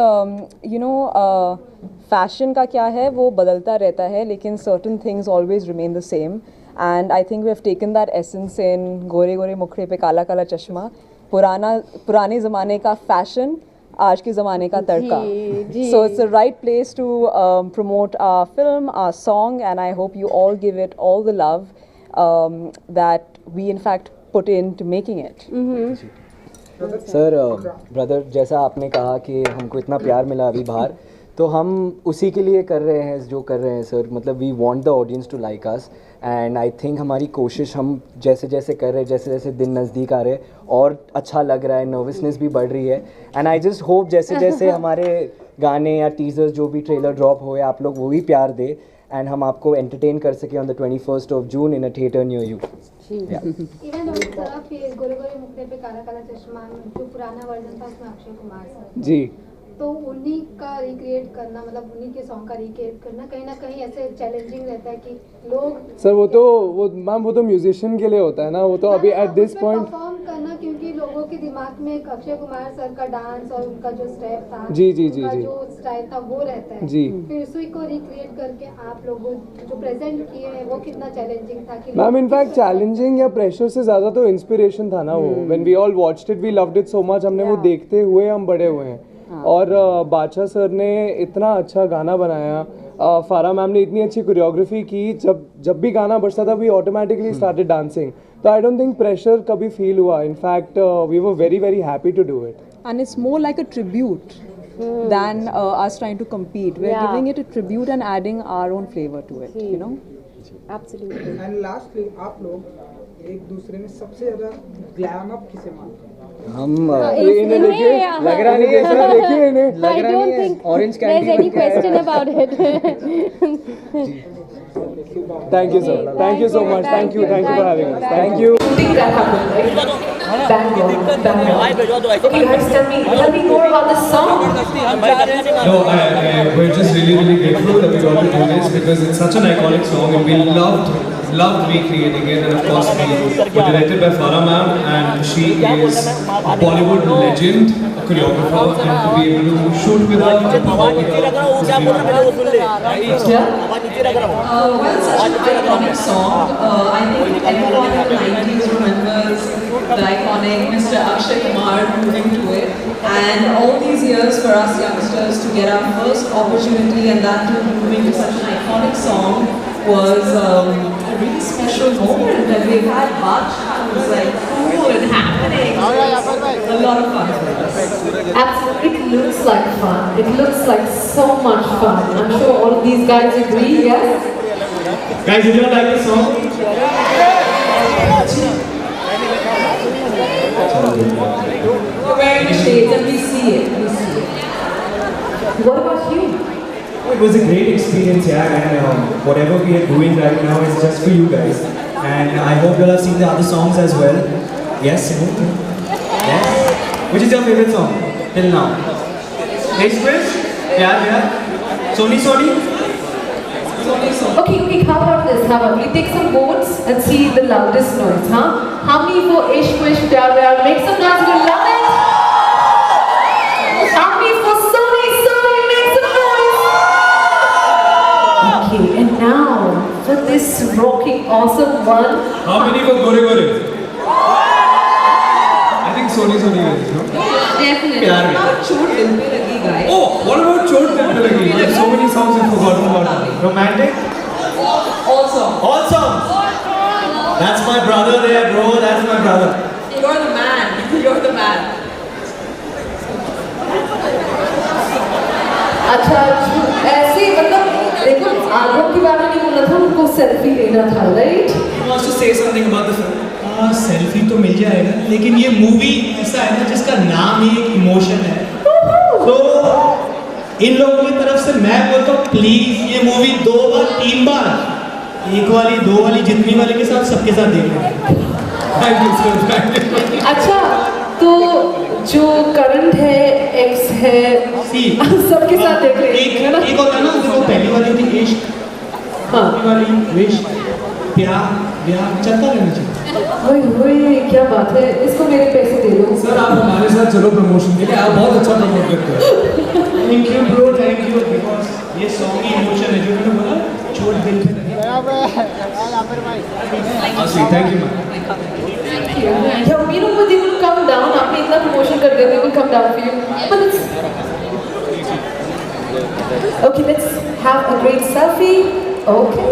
fashion का क्या है वो बदलता रहता है लेकिन certain things always remain the same and I think we have taken that essence in गोरे गोरे मुखड़े पे काला काला चश्मा. पुराने ज़माने का fashion आज के ज़माने का तड़का. So it's the right place to promote our film, our song, and I hope you all give it all the love that we in fact put into making it. Sir brother जैसा आपने कहा कि हमको इतना प्यार मिला अभी बाहर, तो हम उसी के लिए कर रहे हैं जो कर रहे हैं सर. मतलब we want the audience to like us and I think हमारी कोशिश हम जैसे कर रहे हैं, जैसे दिन नज़दीक आ रहे हैं और अच्छा लग रहा है, नर्वसनेस भी बढ़ रही है. एंड आई जस्ट होप जैसे हमारे गाने या टीजर्स जो भी ट्रेलर ड्रॉप हुए आप लोग वो भी प्यार दे एंड हम आपको एंटरटेन कर सके on the 21st of June in a theater near you. Even उस तरफ ये गोरे गोरे मुखड़े पे काला काला चश्मा जो पुराना वर्जन था उसमें अक्षय कुमार सर जी, तो उन्हीं का रिक्रिएट करना, मतलब उन्हीं के सॉन्ग का रिक्रिएट करना कहीं ना कहीं ऐसे चैलेंजिंग रहता है कि लोग सर वो तो म्यूजिशियन के लिए होता है ना, वो तो अभी एट दिस पॉइंट परफॉर्म करना, क्योंकि लोगों के दिमाग में अक्षय कुमार सर का डांस और उनका जो स्टेप था, जी जो स्टाइल था वो रहता है जी. फिर उसी को रिक्रिएट करके आप लोगों जो प्रेजेंट किए हैं वो कितना चैलेंजिंग था कि मैम. इनफैक्ट चैलेंजिंग या प्रेशर से ज़्यादा तो इंस्पिरेशन था ना वो. When we all watched it we loved it so much. हमने वो देखते हुए हम बड़े हुए हैं. और बादशाह सर ने इतना अच्छा गाना बनाया, फारा मैम ने इतनी अच्छी कोरियोग्राफी की, जब भी गाना बजता था वी ऑटोमेटिकली स्टार्टेड डांसिंग. तो आई डोंट थिंक प्रेशर कभी फील हुआ. In fact we were very happy to do it. And it's more like a tribute than us trying to compete. We're giving it a tribute and adding our own flavor to it, you know. Absolutely. And lastly आप लोग एक दूसरे में सबसे ज़्यादा glam up किसे मानते हैं? हम इन्हें देखिए, लग रहा नहीं है सर, देखिए इन्हें लग रहा नहीं है orange candy there's any question about it. Thank you, sir. Thank you so much. Thank you for having us. Thank you. Shooting that happened, right? Bangkok. Okay, guys, tell me more about this song. No, we're just really grateful that we got to do this because it's such an iconic song and we loved recreating it, and of course we were directed by Farah ma'am, and she is a Bollywood legend, a choreographer, and to be able to shoot with her and perform with her was Well, such an iconic song. I think everyone in the 90s remembers the iconic Mr. Akshay Kumar moving to it. And all these years for us youngsters to get our first opportunity and that to moving to such an iconic song was a really special moment. And we've had baths like cool and happening. A lot of fun for us. Absolutely, it looks like fun. It looks like so much fun. I'm sure all of these guys agree, yes? Guys, did you like the song? You're wearing the shades and we see it. What about you? It was a great experience, yeah, and whatever we are doing right now is just for you guys. And I hope you'll have seen the other songs as well. Yes? Yes? Which is your favorite song till now? Express? Yeah. Sony? Okay, how about this? How about we take some votes and see the loudest noise, huh? How many for Ishq Wish Pyar Vyar? Make some noise if you love it! How many for Sony? Make some noise! Okay, and now for this rocking awesome one. How many for Gore Gore? I think Sony is, no? Definitely. Pyar What about Chot Dil Pe Lagi, guys? Oh, what about Chot Dil Pe Lagi? We have so many songs we've forgotten about. Romantic? All songs. All songs! That's my brother there, bro. That's my brother. You're the man. You're the man. अच्छा ऐसे मतलब देखो album के बारे में बोला था उनको सेल्फी लेना था, right? He wants to say something about the film. Selfie तो मिल जाएगा, लेकिन ये मूवी ऐसा है ना जिसका नाम ही एक इमोशन है। तो इन लोगों की तरफ से मैं बोलता हूँ प्लीज ये मूवी 2 बार 3 बार, 1 वाली 2 वाली जितनी वाली के साथ सबके साथ देखना। अच्छा तो जो करंट है एक्स है सबके साथ देख ले एक होता है ना, देखो पहली वाली होती इश्क, दूसरी वाली विश, प्यार चलता रहना चाहिए। ओए क्या बात है, इसको मेरे पैसे दे दो सर। आप हमारे साथ चलो प्रमोशन के लिए, आप बहुत अच्छा प्रमोट करते हो। Thank you bro, thank you, because ये सॉन्ग ही इमोशन है जो मैंने बोला, चोट दिल पे लगी। Thank you ma'am. Yeah, you know what, they will come down. आपने इतना promotion कर दिया, they will come down for you. But it's okay. Let's have a great selfie. Okay.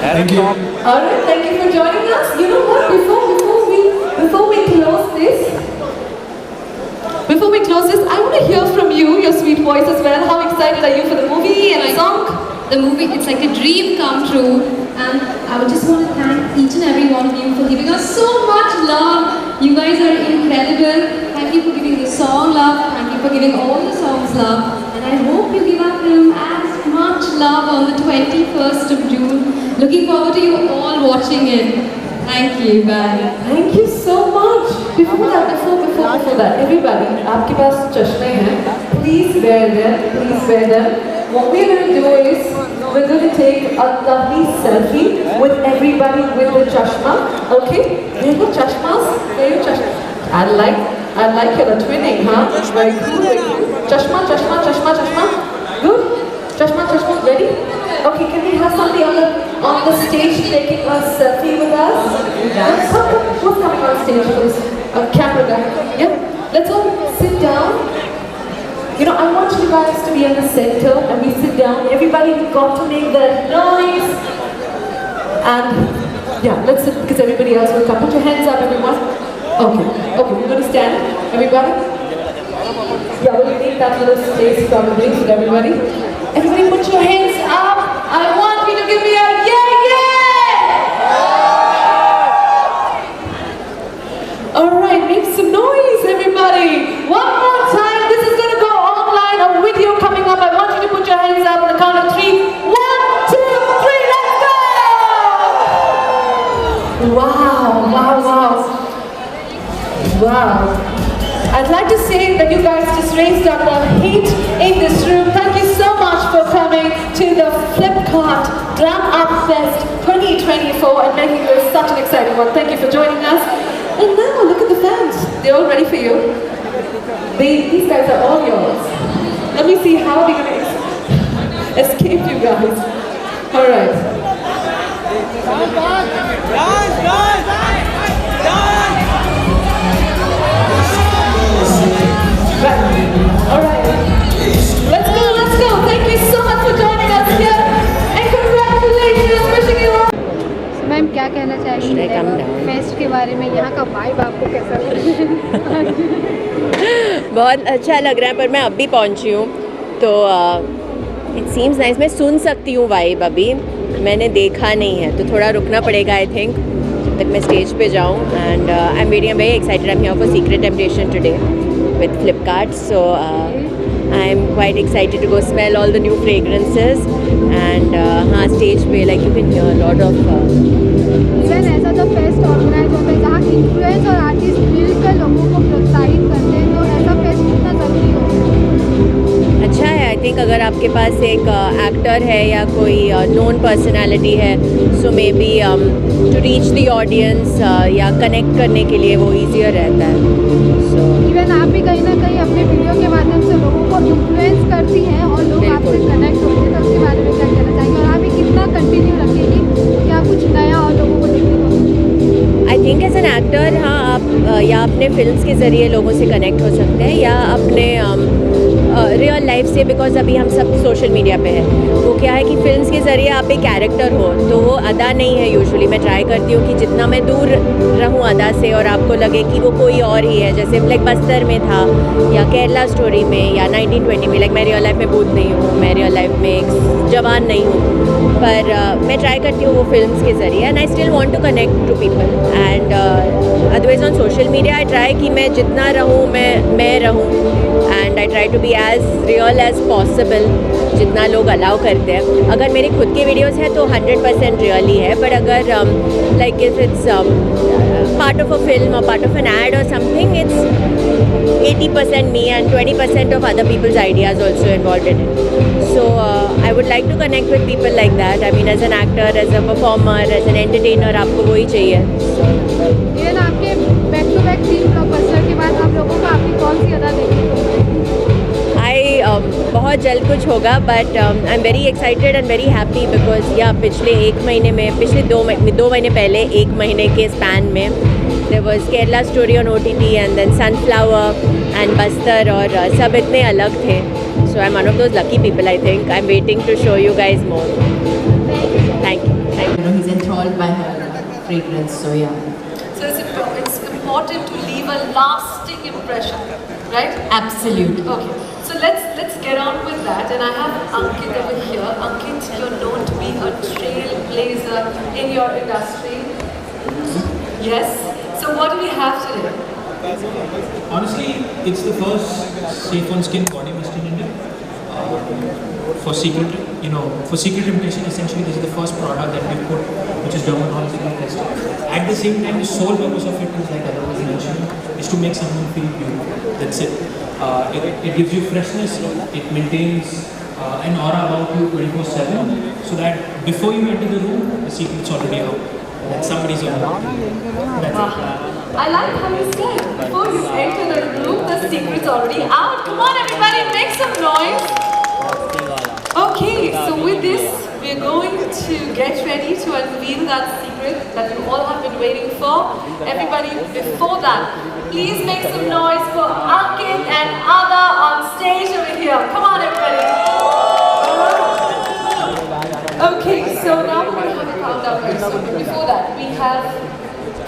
Thank you. All right, thank you for joining us. You know what? Before we close this, I want to hear from you, your sweet voice as well. How excited are you for the movie and the song? The movie, it's like a dream come true, and I would just want to thank each and every one of you for giving us so much love. You guys are incredible. Thank you for giving the song love. Thank you for giving all the songs love. And I hope you give our film as much love on the 21st of June. Looking forward to you all watching it. Thank you, bye. Thank you so much. Before that, everybody, आपके पास चश्मे हैं. Please wear them. What we're going to do is we're going to take a lovely selfie with everybody with the chashma. Okay? There you chashmas. I like your twinning, huh? Very cool. Chashma. Good. Chashma. Ready? Okay. Can we have somebody on the stage taking a selfie with us? Who's coming on stage for this? A camera guy. Yeah. Let's all sit down. You know, I want you guys to be in the center and we sit down. Everybody got to make that noise. And yeah, let's sit because everybody else will come. Put your hands up, everyone. Okay, we're going to stand. Everybody? Yeah, we'll need that little space probably for everybody. Everybody put your hands up. I want you to give me a yeah, yeah! Alright, make some noise, everybody. One more time. This is going to go online. A video coming up. I want you to put your hands up on the count of 3. 1, 2, 3, let's go! Wow, wow, wow. Wow. I'd like to say that you guys just raised up a heat in this room. Thank you so much for coming to the Flipkart Drum Up Fest 2024 and making this such an exciting one. Thank you for joining us. And now look at the fans. They're all ready for you. These guys are all yours. Let me see how they're going to escape you guys. All right. Alright. Let's go. Thank you so much for joining us here. And congratulations, wishing you all. Ma'am क्या कहना चाहेंगे fest के बारे में, यहाँ का vibe आपको कैसा लग रहा है? बहुत अच्छा लग रहा है, पर मैं अभी पहुँची हूँ तो इट सीम्स नाइस. मैं सुन सकती हूँ वाइब, अभी मैंने देखा नहीं है तो थोड़ा रुकना पड़ेगा आई थिंक जब तक मैं स्टेज पे जाऊँ. And I am very excited. I am here for secret temptation today with Flipkart, so I'm quite excited to go smell all the new fragrances and stage पे like you can hear a lot of even ऐसा जो fest organise होता है जहाँ influence और artist मिलकर लोगों को प्रोत्साहित करते हैं, तो ऐसा फेस्ट कितना ज़रूरी होता है? अच्छा है. आई थिंक अगर आपके पास एक एक्टर है या कोई नोन पर्सनालिटी है, so may be to reach the audience या कनेक्ट करने के लिए वो ईजियर रहता है. इवन आप भी कहीं ना कहीं अपने वीडियो के माध्यम से लोगों को इन्फ्लुएंस करती हैं और लोग आपसे कनेक्ट होते हैं, तो उसके बारे में क्या कहना चाहिए और आप ये कितना कंटिन्यू रखेंगी, क्या कुछ नया और लोगों को देखने को? I think as an actor हाँ, आप या अपने फिल्म्स के ज़रिए लोगों से कनेक्ट हो सकते हैं या अपने रियल लाइफ से, बिकॉज अभी हम सब सोशल मीडिया पे है. वो क्या है कि फिल्म्स के ज़रिए आप एक कैरेक्टर हो तो वो अदा नहीं है यूजुअली. मैं ट्राई करती हूँ कि जितना मैं दूर रहूँ अदा से और आपको लगे कि वो कोई और ही है, जैसे लाइक बस्तर में था या केरला स्टोरी में या 1920 में. लाइक मैं रियल लाइफ में भूत नहीं हूँ, मैं रियल लाइफ में एक जवान नहीं हूँ, पर मैं ट्राई करती हूँ वो फिल्म्स के ज़रिए. And I still want to connect to people and otherwise on social media I try कि मैं जितना रहूँ मैं रहूँ and I try to be as real as possible जितना लोग अलाउ करते हैं. अगर मेरे खुद के वीडियोज़ हैं तो 100% रियली है, बट अगर like if it's part of a film और पार्ट ऑफ एन एड और something, it's 80% me and 20% of other people's ideas also involved in it. So I would like to connect with people like that. I mean, as an actor, as a performer, as an entertainer, आपको वही चाहिए. Even आपके back to back 3 blockbuster के बाद आप लोगों को आपकी कौन सी अदा देखने को मिलेगी? बहुत जल्द कुछ होगा, but I am very excited and very happy because या पिछले 1 महीने में, पिछले 2 महीने पहले 1 महीने के स्पैन में there was Kerala Story on OTT and then Sunflower and Bastar और सब इतने अलग थे. So I am one of those lucky people. I think I am waiting to show you guys more. Thank you. He's enthralled by her fragrance, so yeah. So it's important to leave a lasting impression, right? Absolutely. Okay. So let's get on with that, and I have Ankit over here. Ankit, you're known to be a trailblazer in your industry. Yes. So what do we have today? Honestly, it's the first safe on skin body mist in India. For secret temptation, essentially this is the first product that we put, which is dermatologically tested. At the same time, the sole purpose of it is, like I was mentioning, is to make someone feel beautiful. That's it. It gives you freshness. It maintains an aura about you 24/7, so that before you enter the room, the secret's already out. That somebody's around. That's it. I like how you said, before you enter the room, the secret's already out. Come on, everybody, make some noise. Okay, so with this, we're going to get ready to unveil that secret that you all have been waiting for. Everybody, before that, please make some noise for Ankit and Ada on stage over here. Come on, everybody. Okay, so now we're going to have a countdown very soon. But before that, we have,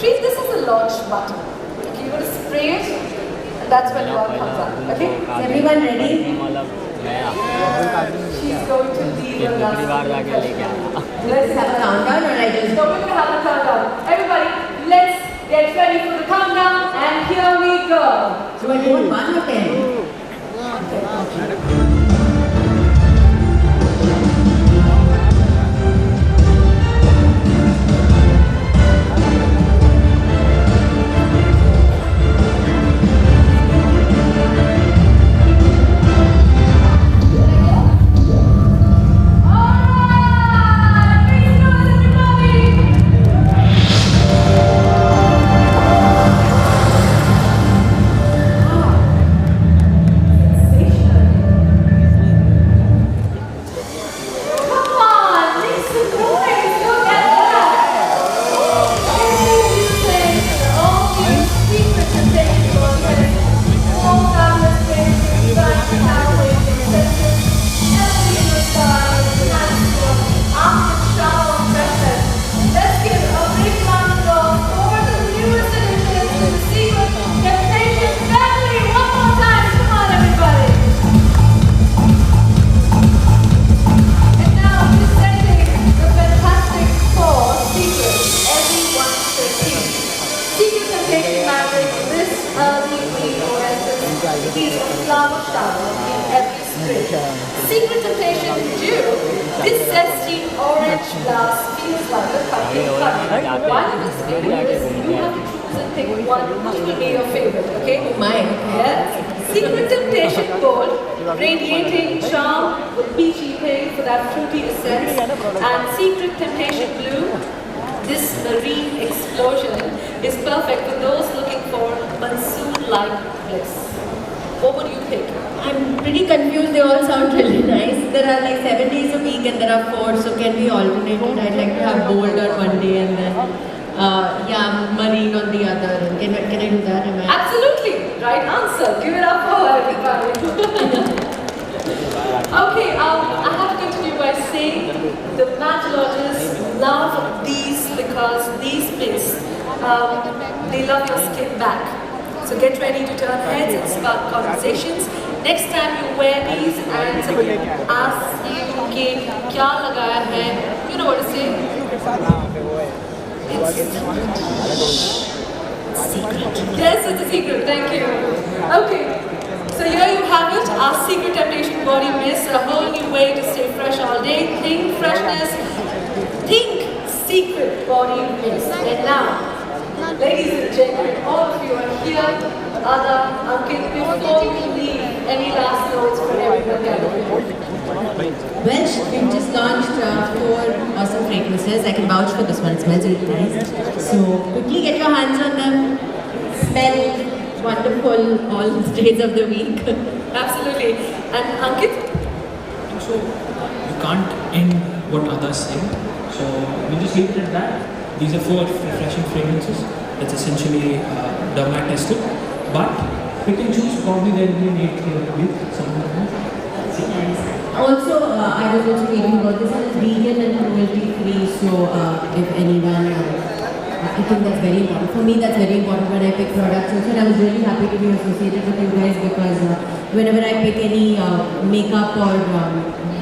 treat this as a launch button. Okay, you're going to spray it, and that's when it all comes out. Okay? Is everyone ready? She's going to leave us. Let's have a countdown, or I just... So we're going to have a countdown. Everybody, let's get ready for the countdown, and here we go. So I want 1 or 10? Secret Temptation Dew. This zesty orange glass feels like a cupcake cup. While it is fabulous, you have to choose and pick one which will be your favorite, okay? Mine. Yes. Secret Temptation Gold, radiating charm with peachy pink for that fruity essence. And Secret Temptation Blue, this marine explosion is perfect for those looking for monsoon-like bliss. What would you pick? I'm pretty confused. They all sound really nice. There are like 7 days a week and there are 4, so can we alternate it? I'd like to have bold on one day and then marine on the other. Can I do that? Absolutely! Right answer. Give it up for everybody. Okay, I have to continue by saying the Matchologists love these because these mints, they love your skin back. So get ready to turn heads and spark conversations. Next time you wear these and someone asks you कि क्या लगाया है, you know what to say? It's secret. Yes, it's a secret. Thank you. Okay. So here you have it, our Secret Temptation Body Mist, a whole new way to stay fresh all day. Think freshness, think Secret Body Mist. And now, ladies and gentlemen, all of you are here. Ada, Ankit, before you leave, any last notes for everybody? Well, we've just launched 4 awesome fragrances. I can vouch for this one. It smells really nice. So quickly get your hands on them. Smell wonderful all days of the week. Absolutely. And Ankit? So you can't end what others say. So we just leave it at that. These are 4 refreshing fragrances. That's essentially dermat tested. But pick and choose, probably there will be an 8th here with something like that. Also, I was also reading about this, and it's vegan and cruelty free. So if anyone, I think that's very important. For me, that's very important when I pick products. Also, and I was really happy to be associated with you guys because whenever I pick any makeup or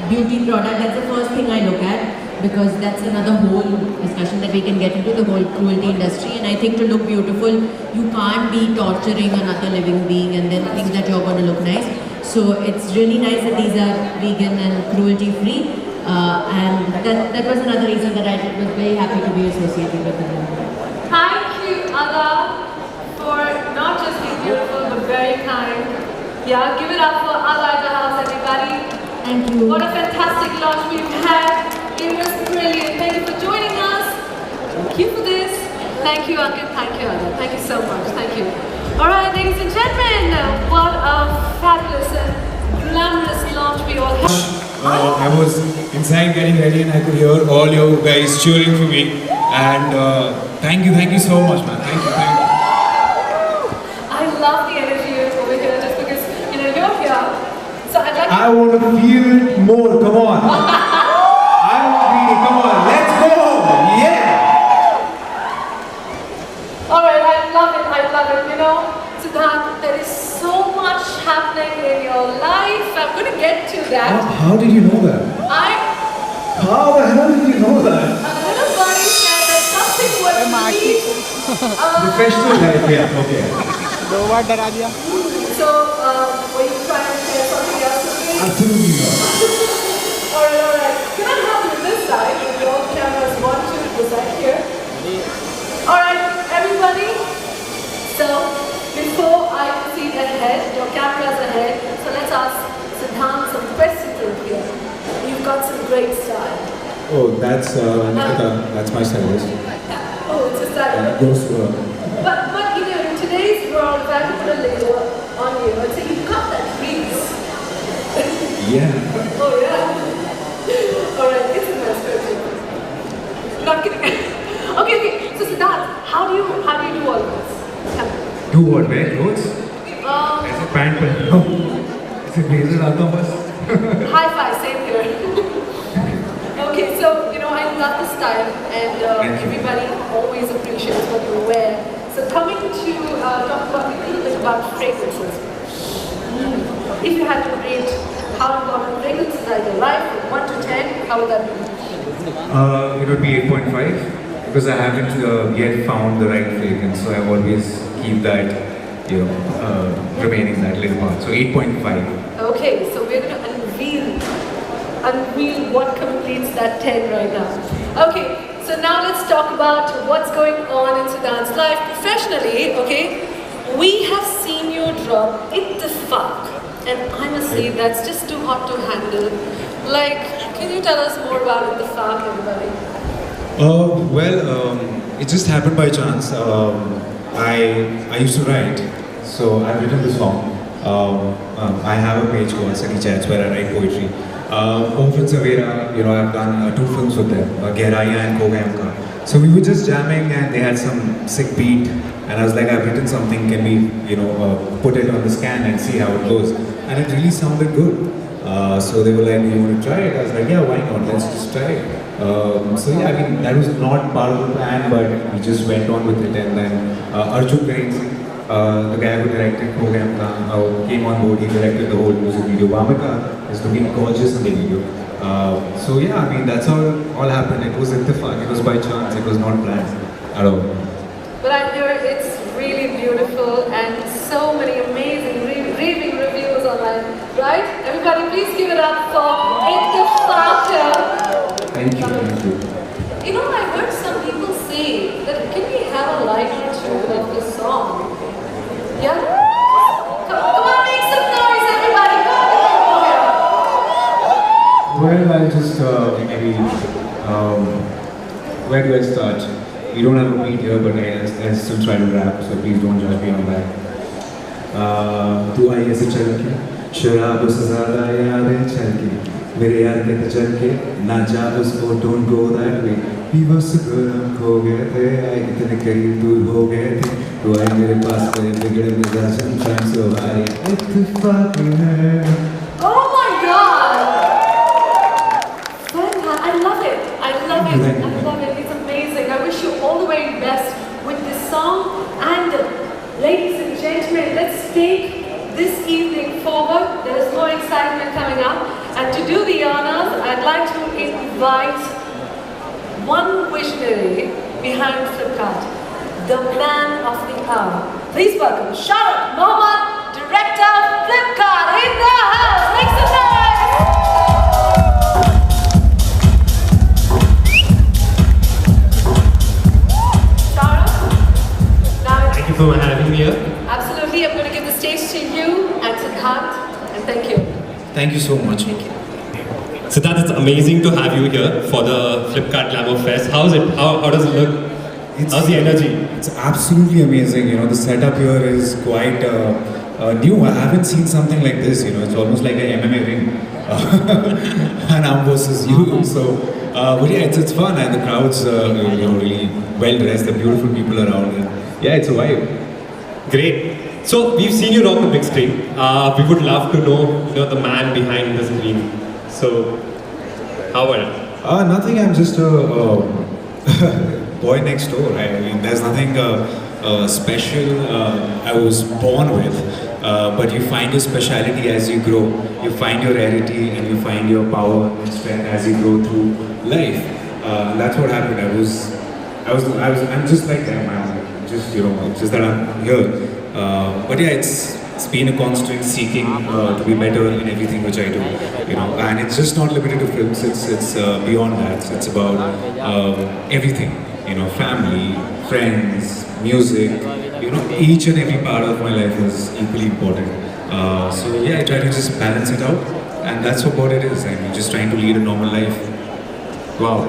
beauty product, that's the first thing I look at. Because that's another whole discussion that we can get into, the whole cruelty industry. And I think to look beautiful, you can't be torturing another living being and then think that you're going to look nice. So it's really nice that these are vegan and cruelty free. And that was another reason that I was very happy to be associated with them. Thank you, Ada, for not just being beautiful, but very kind. Yeah, give it up for Ada at the house, everybody. Thank you. What a fantastic launch we've had. It was brilliant. Thank you for joining us. Thank you for this. Thank you, Ankit. Thank you, Ada. Thank you so much. Thank you. All right, ladies and gentlemen, what a fabulous and glamorous launch we all had. I was inside getting ready and I could hear all you guys cheering for me. And thank you so much, man. Thank you. I love the energy over here just because, you're here. So I'd like I want to feel it more. Come on. Come on, let's go! Yeah! Alright, I love it, you know. Siddharth, there is so much happening in your life. I'm going to get to that. How did you know that? How the hell did you know that? A little buddy said that something was released. Professional life, yeah, okay. दो बार डरा दिया. So, were you trying to say something else with me? Absolutely not. Alright. Can I have you this side? With all cameras, 1, 2, this side here. Alright, everybody. So, before I proceed ahead, your camera's ahead, so let's ask Siddhant some questions here. You've got some great style. Oh, that's Nikita. That's my stylist. Oh, it's a style. Goes to her. But you know, in today's world, if I could put a label on you, I'd say you've got that grease. Yeah. Oh yeah. Alright, it's a nice question. Not kidding. Okay. So Siddharth, how do you do all this? Do what? Wear clothes? ऐसे pant पहन लो, ऐसे blazer आता हूँ बस. High five, same here. Okay, so I love the style, and everybody always appreciates what you wear. So coming to talk about a little bit about fragrances. If you had to rate how important fragrances are in your life from 1 to 10, how would that be? It would be 8.5 because I haven't yet found the right fragrance, so I always keep that, remaining that little part. So 8.5. Okay, so we're going to unveil what completes that 10 right now. Okay, so now let's talk about what's going on in Siddhant's life professionally. Okay, we have seen you drop Ittifaq, and I must say that's just too hot to handle. Like, can you tell us more about Ittifaq, everybody? It just happened by chance. I used to write, so I've written the song. I have a page called Sunny Chats where I write poetry. Often Savera, I've done 2 films with them, Gehraiyaan and Kogayamka. So we were just jamming and they had some sick beat, and I was like, I've written something, can we, put it on the scan and see how it goes? And it really sounded good. So they were like, you want to try it? I was like, yeah, why not? Let's just try it. So yeah, I mean, that was not part of the plan, but we just went on with it. And then Arjun Gain Singh, the guy who directed Kogayamka, came on board. He directed the whole music video. Vamika is looking gorgeous in the video. So yeah, I mean, that's how it all happened. It was Ittifaq. It was by chance. It was not planned at all. But I hear it's really beautiful and so many amazing raving reviews online, right? Everybody, please give it up for Ittifaq. Thank you. I heard some people say that can we have a line or two of the song? Yeah? Come on, make some noise, everybody. Well, I'll just maybe, where do I start? We don't have a beat here, but I still try to rap, so please don't judge me on that. तू आई ऐसे चल के, शराब से ज़्यादा यादें चल के, मेरे यार के तो चल के, ना जा उसको don't go that way. We were so good, हम खो गए थे, आए इतने करीब दूर हो गए थे, तू आई मेरे पास मेरे बिगड़े मिजाज, I'm trying so hard. इत्तेफाक है. Oh my God! I love it. I love it. It's amazing. I wish you all the very best with this song. And ladies and gentlemen, let's take this evening forward. There is more excitement coming up. And to do the honors, I'd like to invite one visionary behind Flipkart, the man of the hour. Please welcome Sharat Mohammed, director of Flipkart, in the house. Make some noise! Thank you for having me here. Absolutely, I'm going to give the stage to you and Siddhant, and thank you. Thank you so much. Siddhant, it's amazing to have you here for the Flipkart Glamour Fest. How's it? How does it look? How's the energy? It's absolutely amazing. The setup here is quite new. I haven't seen something like this. It's almost like an MMA ring, and I'm versus you. So, but yeah, it's fun, and the crowd's really well dressed. The beautiful people around, and yeah, it's a vibe. Great. So we've seen you rock the big screen. We would love to know, the man behind the screen. So, how are you? Nothing. I'm just a boy next door. I mean, there's nothing special I was born with. but you find your speciality as you grow. You find your rarity and you find your power and strength as you grow through life. That's what happened. I'm just like them. I'm just, it's just that I'm here. But yeah, it's been a constant seeking to be better in everything which I do, and it's just not limited to films. It's beyond that. It's about everything, family, friends, music. Each and every part of my life is equally important. So yeah, I try to just balance it out, and that's what it is. I'm just trying to lead a normal life. Wow,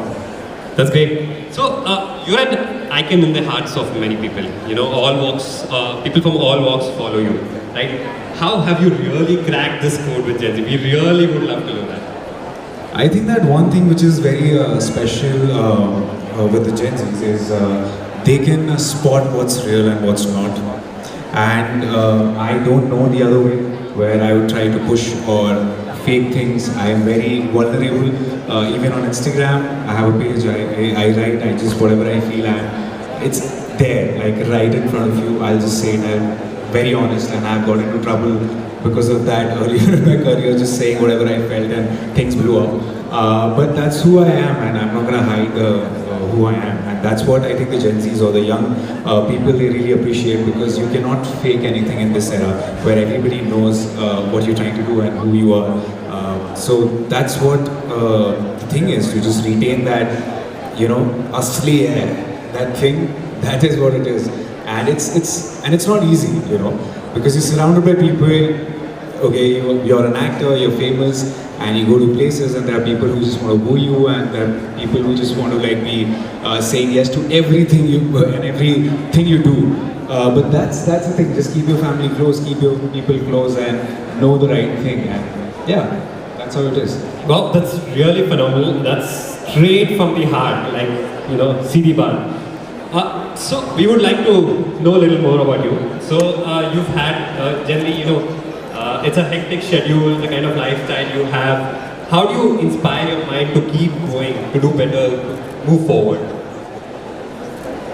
that's great. So you're an icon in the hearts of many people. All walks, people from all walks follow you, right? How have you really cracked this code with Gen Z? We really would love to know that. I think that one thing which is very special with the Gen Zs is they can spot what's real and what's not. And I don't know the other way, where I would try to push or fake things. I am very vulnerable. Even on Instagram, I have a page, I write, I just whatever I feel, and it's there, like right in front of you. I'll just say it. I'm very honest, and I've got into trouble because of that earlier in my career, just saying whatever I felt, and things blew up. But that's who I am, and I'm not gonna hide who I am. And that's what I think the Gen Zs or the young people, they really appreciate, because you cannot fake anything in this era where everybody knows what you're trying to do and who you are. So that's what the thing is, to just retain that, asli hai, that thing, that is what it is. And it's not easy, because you're surrounded by people. Okay, you're an actor, you're famous, and you go to places and there are people who just want to woo you, and there are people who just want to be saying yes to everything you and everything you do. But that's the thing. Just keep your family close, keep your people close, and know the right thing. And yeah, that's how it is. Well, that's really phenomenal. That's straight from the heart, like CD bar. So we would like to know a little more about you. So you've had generally, it's a hectic schedule, the kind of lifestyle you have. How do you inspire your mind to keep going, to do better, to move forward?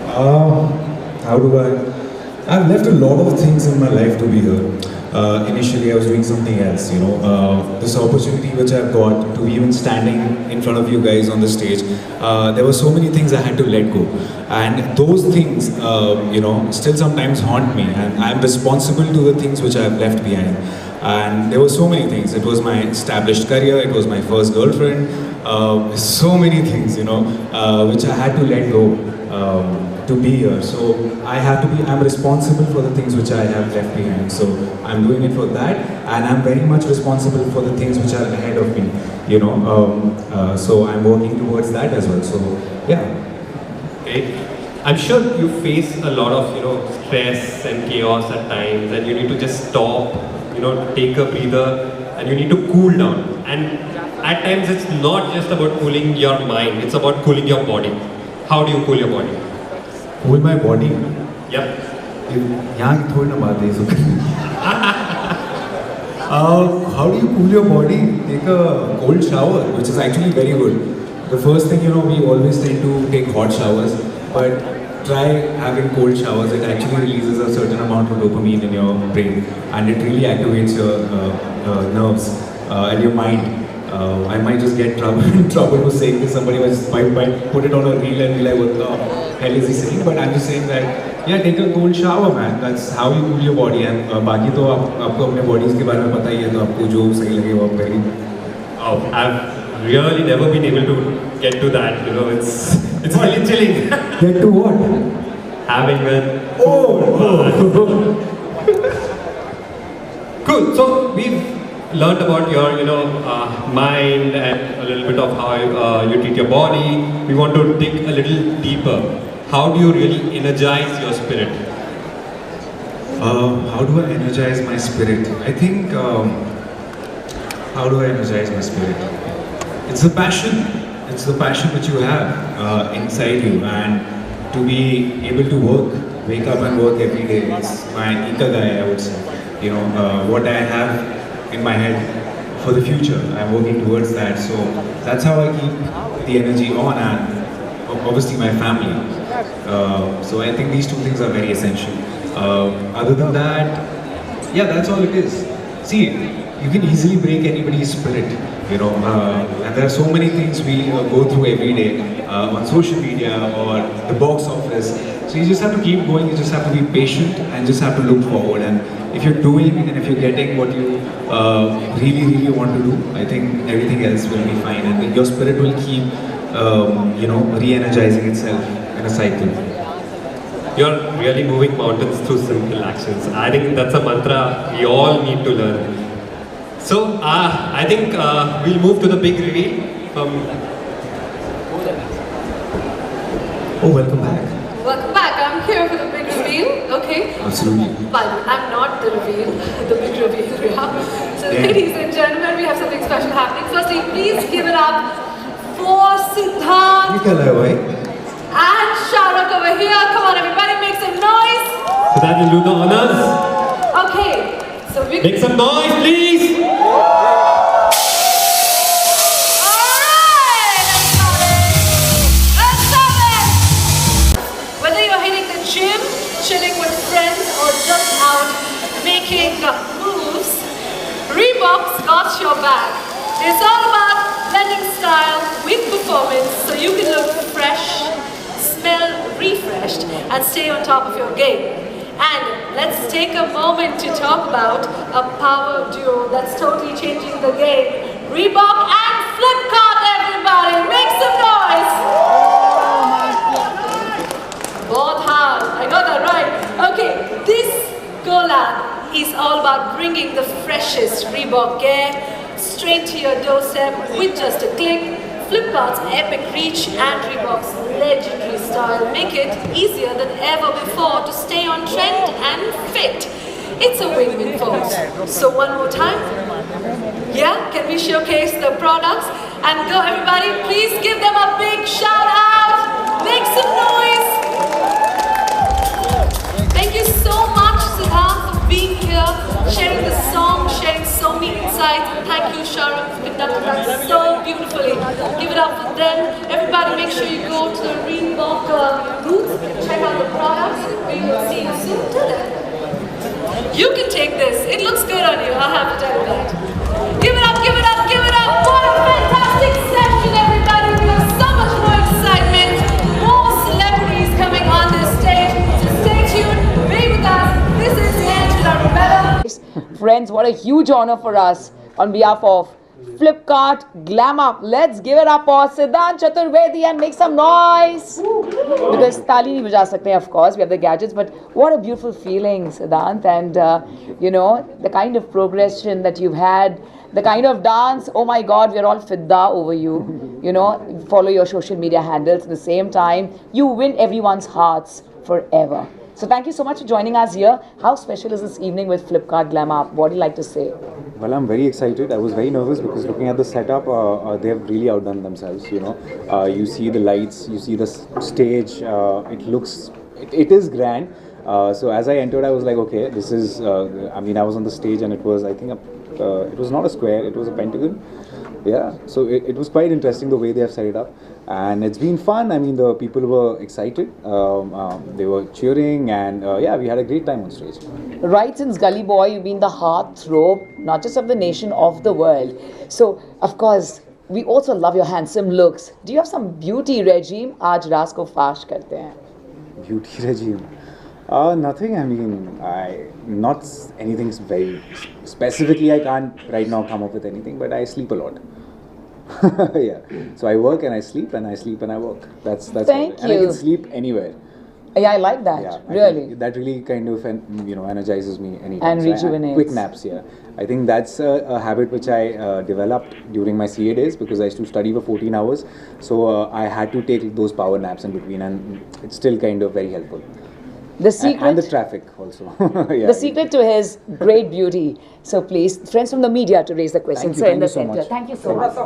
How do I've left a lot of things in my life to be here. Initially I was doing something else, this opportunity which I've got to be even standing in front of you guys on the stage, there were so many things I had to let go, and those things still sometimes haunt me, and I'm responsible to the things which I've left behind. And there were so many things. It was my established career, it was my first girlfriend, so many things, which I had to let go to be here. So I'm responsible for the things which I have left behind. So I'm doing it for that, and I'm very much responsible for the things which are ahead of me, so I'm working towards that as well. So yeah. Okay. I'm sure you face a lot of stress and chaos at times, and you need to just stop, take a breather, and you need to cool down. And at times it's not just about cooling your mind, it's about cooling your body. How do you cool your body? Cool my body? Yep. How do you cool your body? Take a cold shower, which is actually very good. The first thing, we always tend to take hot showers, but try having cold showers. It actually releases a certain amount of dopamine in your brain, and it really activates your nerves and your mind. I might just get in trouble for saying this. Somebody might put it on a reel and be like, what the hell is he saying? But I'm just saying that, yeah, take a cold shower, man. That's how you cool your body. And बाकी तो आपको अपने bodies के बारे में पता ही है, तो आपको जो सही लगे वो आप करेंगे. Oh, I've really never been able to get to that. It's really chilling. Get to what? Having a cool. So we've learned about your, mind and a little bit of how you treat your body. We want to dig a little deeper. How do you really energize your spirit? How do I energize my spirit? I think, how do I energize my spirit? It's the passion. It's the passion which you have inside you, and to be able to wake up and work every day. It's my ikagai, I would say. What I have in my head for the future. I'm working towards that. So that's how I keep the energy on, and obviously my family. So I think these two things are very essential. Other than that, yeah, that's all it is. See, you can easily break anybody's spirit, you know, and there are so many things we go through every day on social media or the box office. So you just have to keep going, you just have to be patient and just have to look forward. And if you're doing and if you're getting what you really want to do, I think everything else will be fine and your spirit will keep, you know, re-energizing itself in a cycle. You're really moving mountains through simple actions. I think that's a mantra we all need to learn. So, I think we'll move to the big reveal from... Oh, welcome back. Welcome back. I'm here for the big reveal. Okay. Absolutely. But I'm not the reveal. The big reveal. Yeah. So, Yeah. ladies and gentlemen, we have something special happening. Firstly, please give it up for Siddharth and Shahrukh over here. Come on, everybody, make some noise. So that will do the honors. Okay. So we Make some noise, please. Whether you're hitting the gym, chilling with friends, or just out making moves, Reebok's got your back. It's all about blending style with performance so you can look fresh, smell refreshed, and stay on top of your game. And let's take a moment to talk about a power duo that's totally changing the game. Reebok and Flipkart, everybody, make some noise! Both hard, I got that right. Okay, this collab is all about bringing the freshest Reebok gear straight to your doorstep with just a click. Flipkart's epic reach and Reebok's legendary style make it easier than ever before to stay on trend and fit. It's a win-win for us. So one more time. Yeah, can we showcase the products? And go everybody, please give them a big shout out. Make some noise. Thank you so much, Siddharth, for being here, sharing the song, sharing so many insights. Thank you, Shahrukh, for conducting that so beautifully. Give it up for them. Everybody, make sure you go to the Reebok booth, check out the products. We will see you soon. Till then, you can take this. It looks good on you. I have to tell you that. Give it up, give it up, give it up. What a fantastic session, everybody. We have so much more excitement. More celebrities coming on this stage. So stay tuned. Be with us. This is Angela Rubella. Friends, what a huge honor for us on behalf of Flipkart Glam Up. Let's give it up for Siddharth Chaturvedi and make some noise. Because tali nahi baja sakte, of course, we have the gadgets, but what a beautiful feeling, Siddharth. And you know, the kind of progression that you've had, the kind of dance, oh my God, we're all fidda over you. You know, follow your social media handles at the same time. You win everyone's hearts forever. So thank you so much for joining us here. How special is this evening with Flipkart Glam Up? What do you like to say? Well, I'm very excited. I was very nervous because looking at the setup, they have really outdone themselves, you know. You see the lights, you see the stage, it looks, it is grand. So as I entered, I was like, okay, this is, I mean, I was on the stage and it was, I think, it was not a square, it was a pentagon. Yeah, so it was quite interesting the way they have set it up. And it's been fun. I mean, the people were excited. They were cheering and yeah, we had a great time on stage. Right since Gully Boy, you've been the heartthrob, not just of the nation, of the world. So, of course, we also love your handsome looks. Do you have some beauty regime? Aaj raas ko fash karte hain. Beauty regime? Nothing. I mean, not anything very specifically. I can't right now come up with anything, but I sleep a lot. Yeah. So I work and I sleep and I sleep and I work. That's Thank all. you. And I can sleep anywhere. Yeah, I like that. Yeah, really. That really kind of energizes me anytime. And rejuvenates. Quick naps. Yeah. I think that's a habit which I developed during my CA days because I used to study for 14 hours. So I had to take those power naps in between, and it's still kind of very helpful. The secret and the traffic also. Yeah. The secret to his great beauty. So please, friends from the media, to raise the question. Thank you so much. Thank you so much.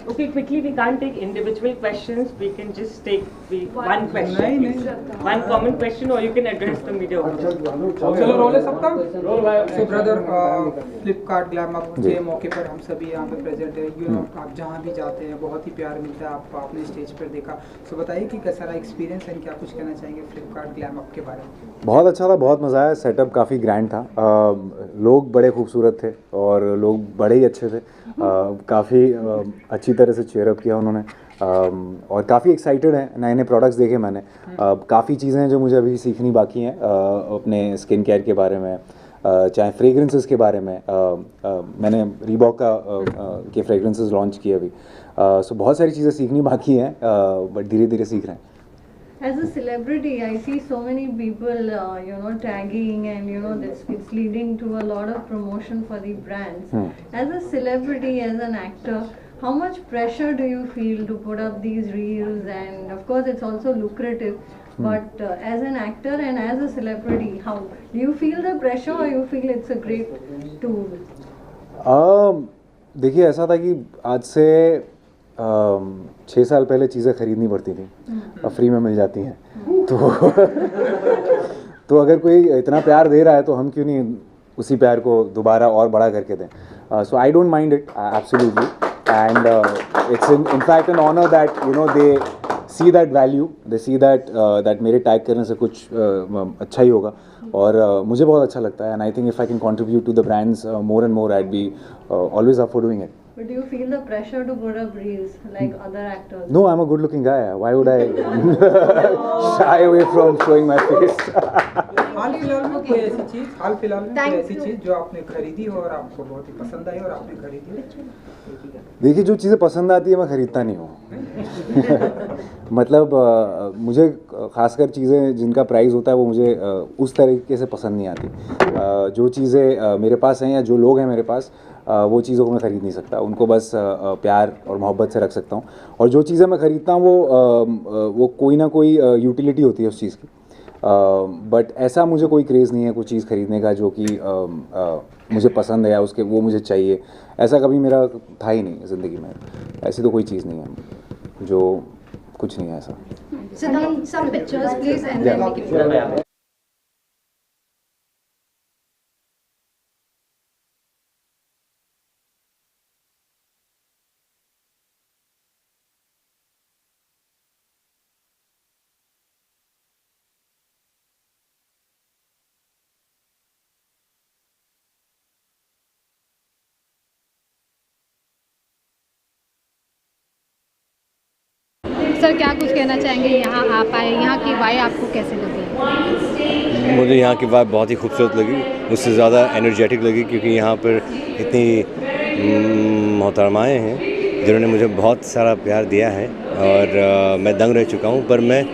Okay, quickly, we can't take individual questions. We can just take one question, one common question, or you can address the media. चलो role है सबका। So brother, Flipkart Glam Up के मौके पर हम सभी यहाँ पे प्रेजेंट है। You know, आप जहाँ भी जाते हैं बहुत ही प्यार मिलता है आपको, आपने स्टेज पर देखा। So बताइए कि कैसा रहा एक्सपीरियंस एंड क्या कुछ कहना चाहेंगे फ्लिपकार्ट ग्लैम अप के बारे में? बहुत अच्छा था, बहुत मज़ा आया। सेटअप काफ़ी ग्रैंड था, लोग बड़े खूबसूरत थे और लोग बड़े ही अच्छे थे। काफ़ी अच्छी तरह से चेयरअप किया उन्होंने और काफ़ी एक्साइटेड हैं। नए नए प्रोडक्ट्स देखे मैंने, काफ़ी चीज़ें हैं जो मुझे अभी सीखनी बाकी हैं अपने स्किन केयर के बारे में, चाहे फ्रेगरेंसेस के बारे में। मैंने रीबॉक के फ्रेगरेंसेस लॉन्च किए अभी, सो बहुत सारी चीज़ें सीखनी बाकी हैं, बट धीरे धीरे सीख रहे हैं। As a celebrity, I see so many people, tagging, and it's leading to a lot of promotion for the brands. As a celebrity, as an actor, how much pressure do you feel to put up these reels? And of course, it's also lucrative. But as an actor and as a celebrity, how do you feel the pressure, or you feel it's a great tool? देखिए, ऐसा था कि आज से 6 साल पहले चीज़ें ख़रीदनी पड़ती थी, अब फ्री में मिल जाती हैं। तो अगर कोई इतना प्यार दे रहा है तो हम क्यों नहीं उसी प्यार को दोबारा और बड़ा करके दें। So I don't mind it absolutely, and it's in fact an honour that they see that value, they see that मेरे टैग करने से कुछ अच्छा ही होगा, और मुझे बहुत अच्छा लगता है। And I think if I can contribute to the brands more and more, I be always up for doing it. But do you feel the pressure to put up reels like other actors? No, I'm a good-looking guy. Why would I shy away from showing my face? हाल फिलहाल में कोई ऐसी चीज़ जो आपने खरीदी हो और आपको बहुत ही पसंद आई और आपने खरीदी? देखिए, जो चीज़ें पसंद आती है मैं ख़रीदता नहीं हूँ। मतलब मुझे ख़ासकर चीज़ें जिनका प्राइस होता है वो मुझे उस तरीके से पसंद नहीं आती। जो चीज़ें मेरे पास हैं या जो लोग हैं मेरे पास, वो चीज़ों को मैं ख़रीद नहीं सकता, उनको बस प्यार और मोहब्बत से रख सकता हूँ। और जो चीज़ें मैं ख़रीदता हूँ वो कोई ना कोई यूटिलिटी होती है उस चीज़ की, बट ऐसा मुझे कोई क्रेज़ नहीं है कोई चीज़ ख़रीदने का जो कि मुझे पसंद है या उसके वो मुझे चाहिए। ऐसा कभी मेरा था ही नहीं ज़िंदगी में। ऐसी तो कोई चीज़ नहीं है जो कुछ नहीं है ऐसा। Some pictures, please, and then we can. Sir, क्या कुछ कहना चाहेंगे? यहाँ आप आए, यहाँ की वाइब आपको कैसे लगी? मुझे यहाँ की वाइब बहुत ही खूबसूरत लगी, उससे ज़्यादा एनर्जेटिक लगी, क्योंकि यहाँ पर इतनी मोहतरमाएँ हैं जिन्होंने मुझे बहुत सारा प्यार दिया है और मैं दंग रह चुका हूँ। पर मैं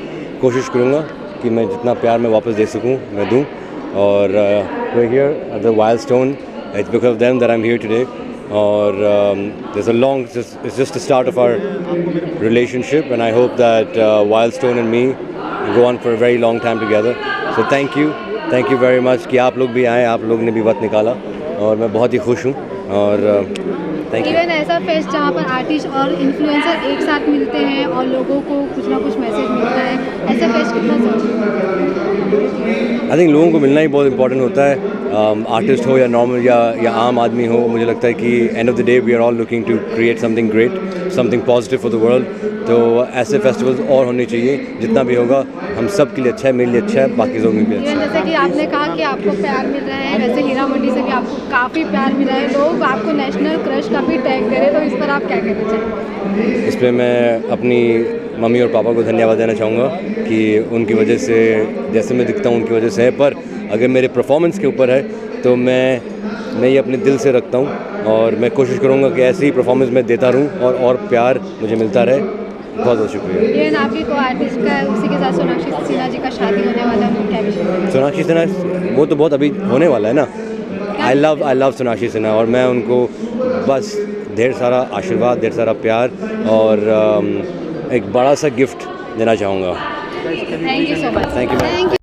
कोशिश करूँगा कि मैं जितना प्यार मैं वापस दे सकूँ मैं दूँ। और we're here at the Wildstone. It's because of them that I'm here today. Or there's a long, it's just the start of our relationship, and I hope that Wildstone and me go on for a very long time together. So thank you very much कि आप लोग भी आए, आप लोग ने भी वक्त निकाला और मैं बहुत ही खुश हूँ। और थैंक यू। इवन ऐसा फेस्ट जहाँ पर आर्टिस्ट और इन्फ्लुएंसर एक साथ मिलते हैं और लोगों को कुछ ना कुछ मैसेज मिलता है, ऐसा फेस्ट कितना ज़रूरी है? आई थिंक लोगों को मिलना ही बहुत इंपॉर्टेंट होता है, आर्टिस्ट हो या नॉर्मल या आम आदमी हो। मुझे लगता है कि end of the day we are all looking to create something great, something positive for the world. तो ऐसे फेस्टिवल्स और होने चाहिए, जितना भी होगा हम सब के लिए अच्छा है, मेरे लिए अच्छा है, बाकी लोगों के लिए अच्छा है। जैसे कि आपने कहा कि आपको प्यार मिल रहा है, वैसे हीरा मंडी से भी आपको काफ़ी प्यार मिला है, लोग आपको नेशनल क्रश का भी टैग करें, तो इस पर आप क्या कहना चाहेंगे? इस पर मैं अपनी मम्मी और पापा को धन्यवाद देना चाहूँगा कि उनकी वजह से जैसे मैं दिखता हूँ उनकी वजह से है, पर अगर मेरे परफॉर्मेंस के ऊपर है तो मैं ये अपने दिल से रखता हूँ और मैं कोशिश करूँगा कि ऐसे ही परफॉर्मेंस मैं देता रहूँ और प्यार मुझे मिलता रहे। बहुत बहुत शुक्रिया। ये आपकी को आर्टिस्ट का उसी के साथ सोनाक्षी सिन्हा जी का शादी होने वाला है, क्या विषय? सोनाक्षी सिन्हा वो तो बहुत अभी होने वाला है ना। आई लव सोनाक्षी सिन्हा और मैं उनको बस ढेर सारा आशीर्वाद, ढेर सारा प्यार और एक बड़ा सा गिफ्ट देना चाहूँगा। Thank you so much. Thank you.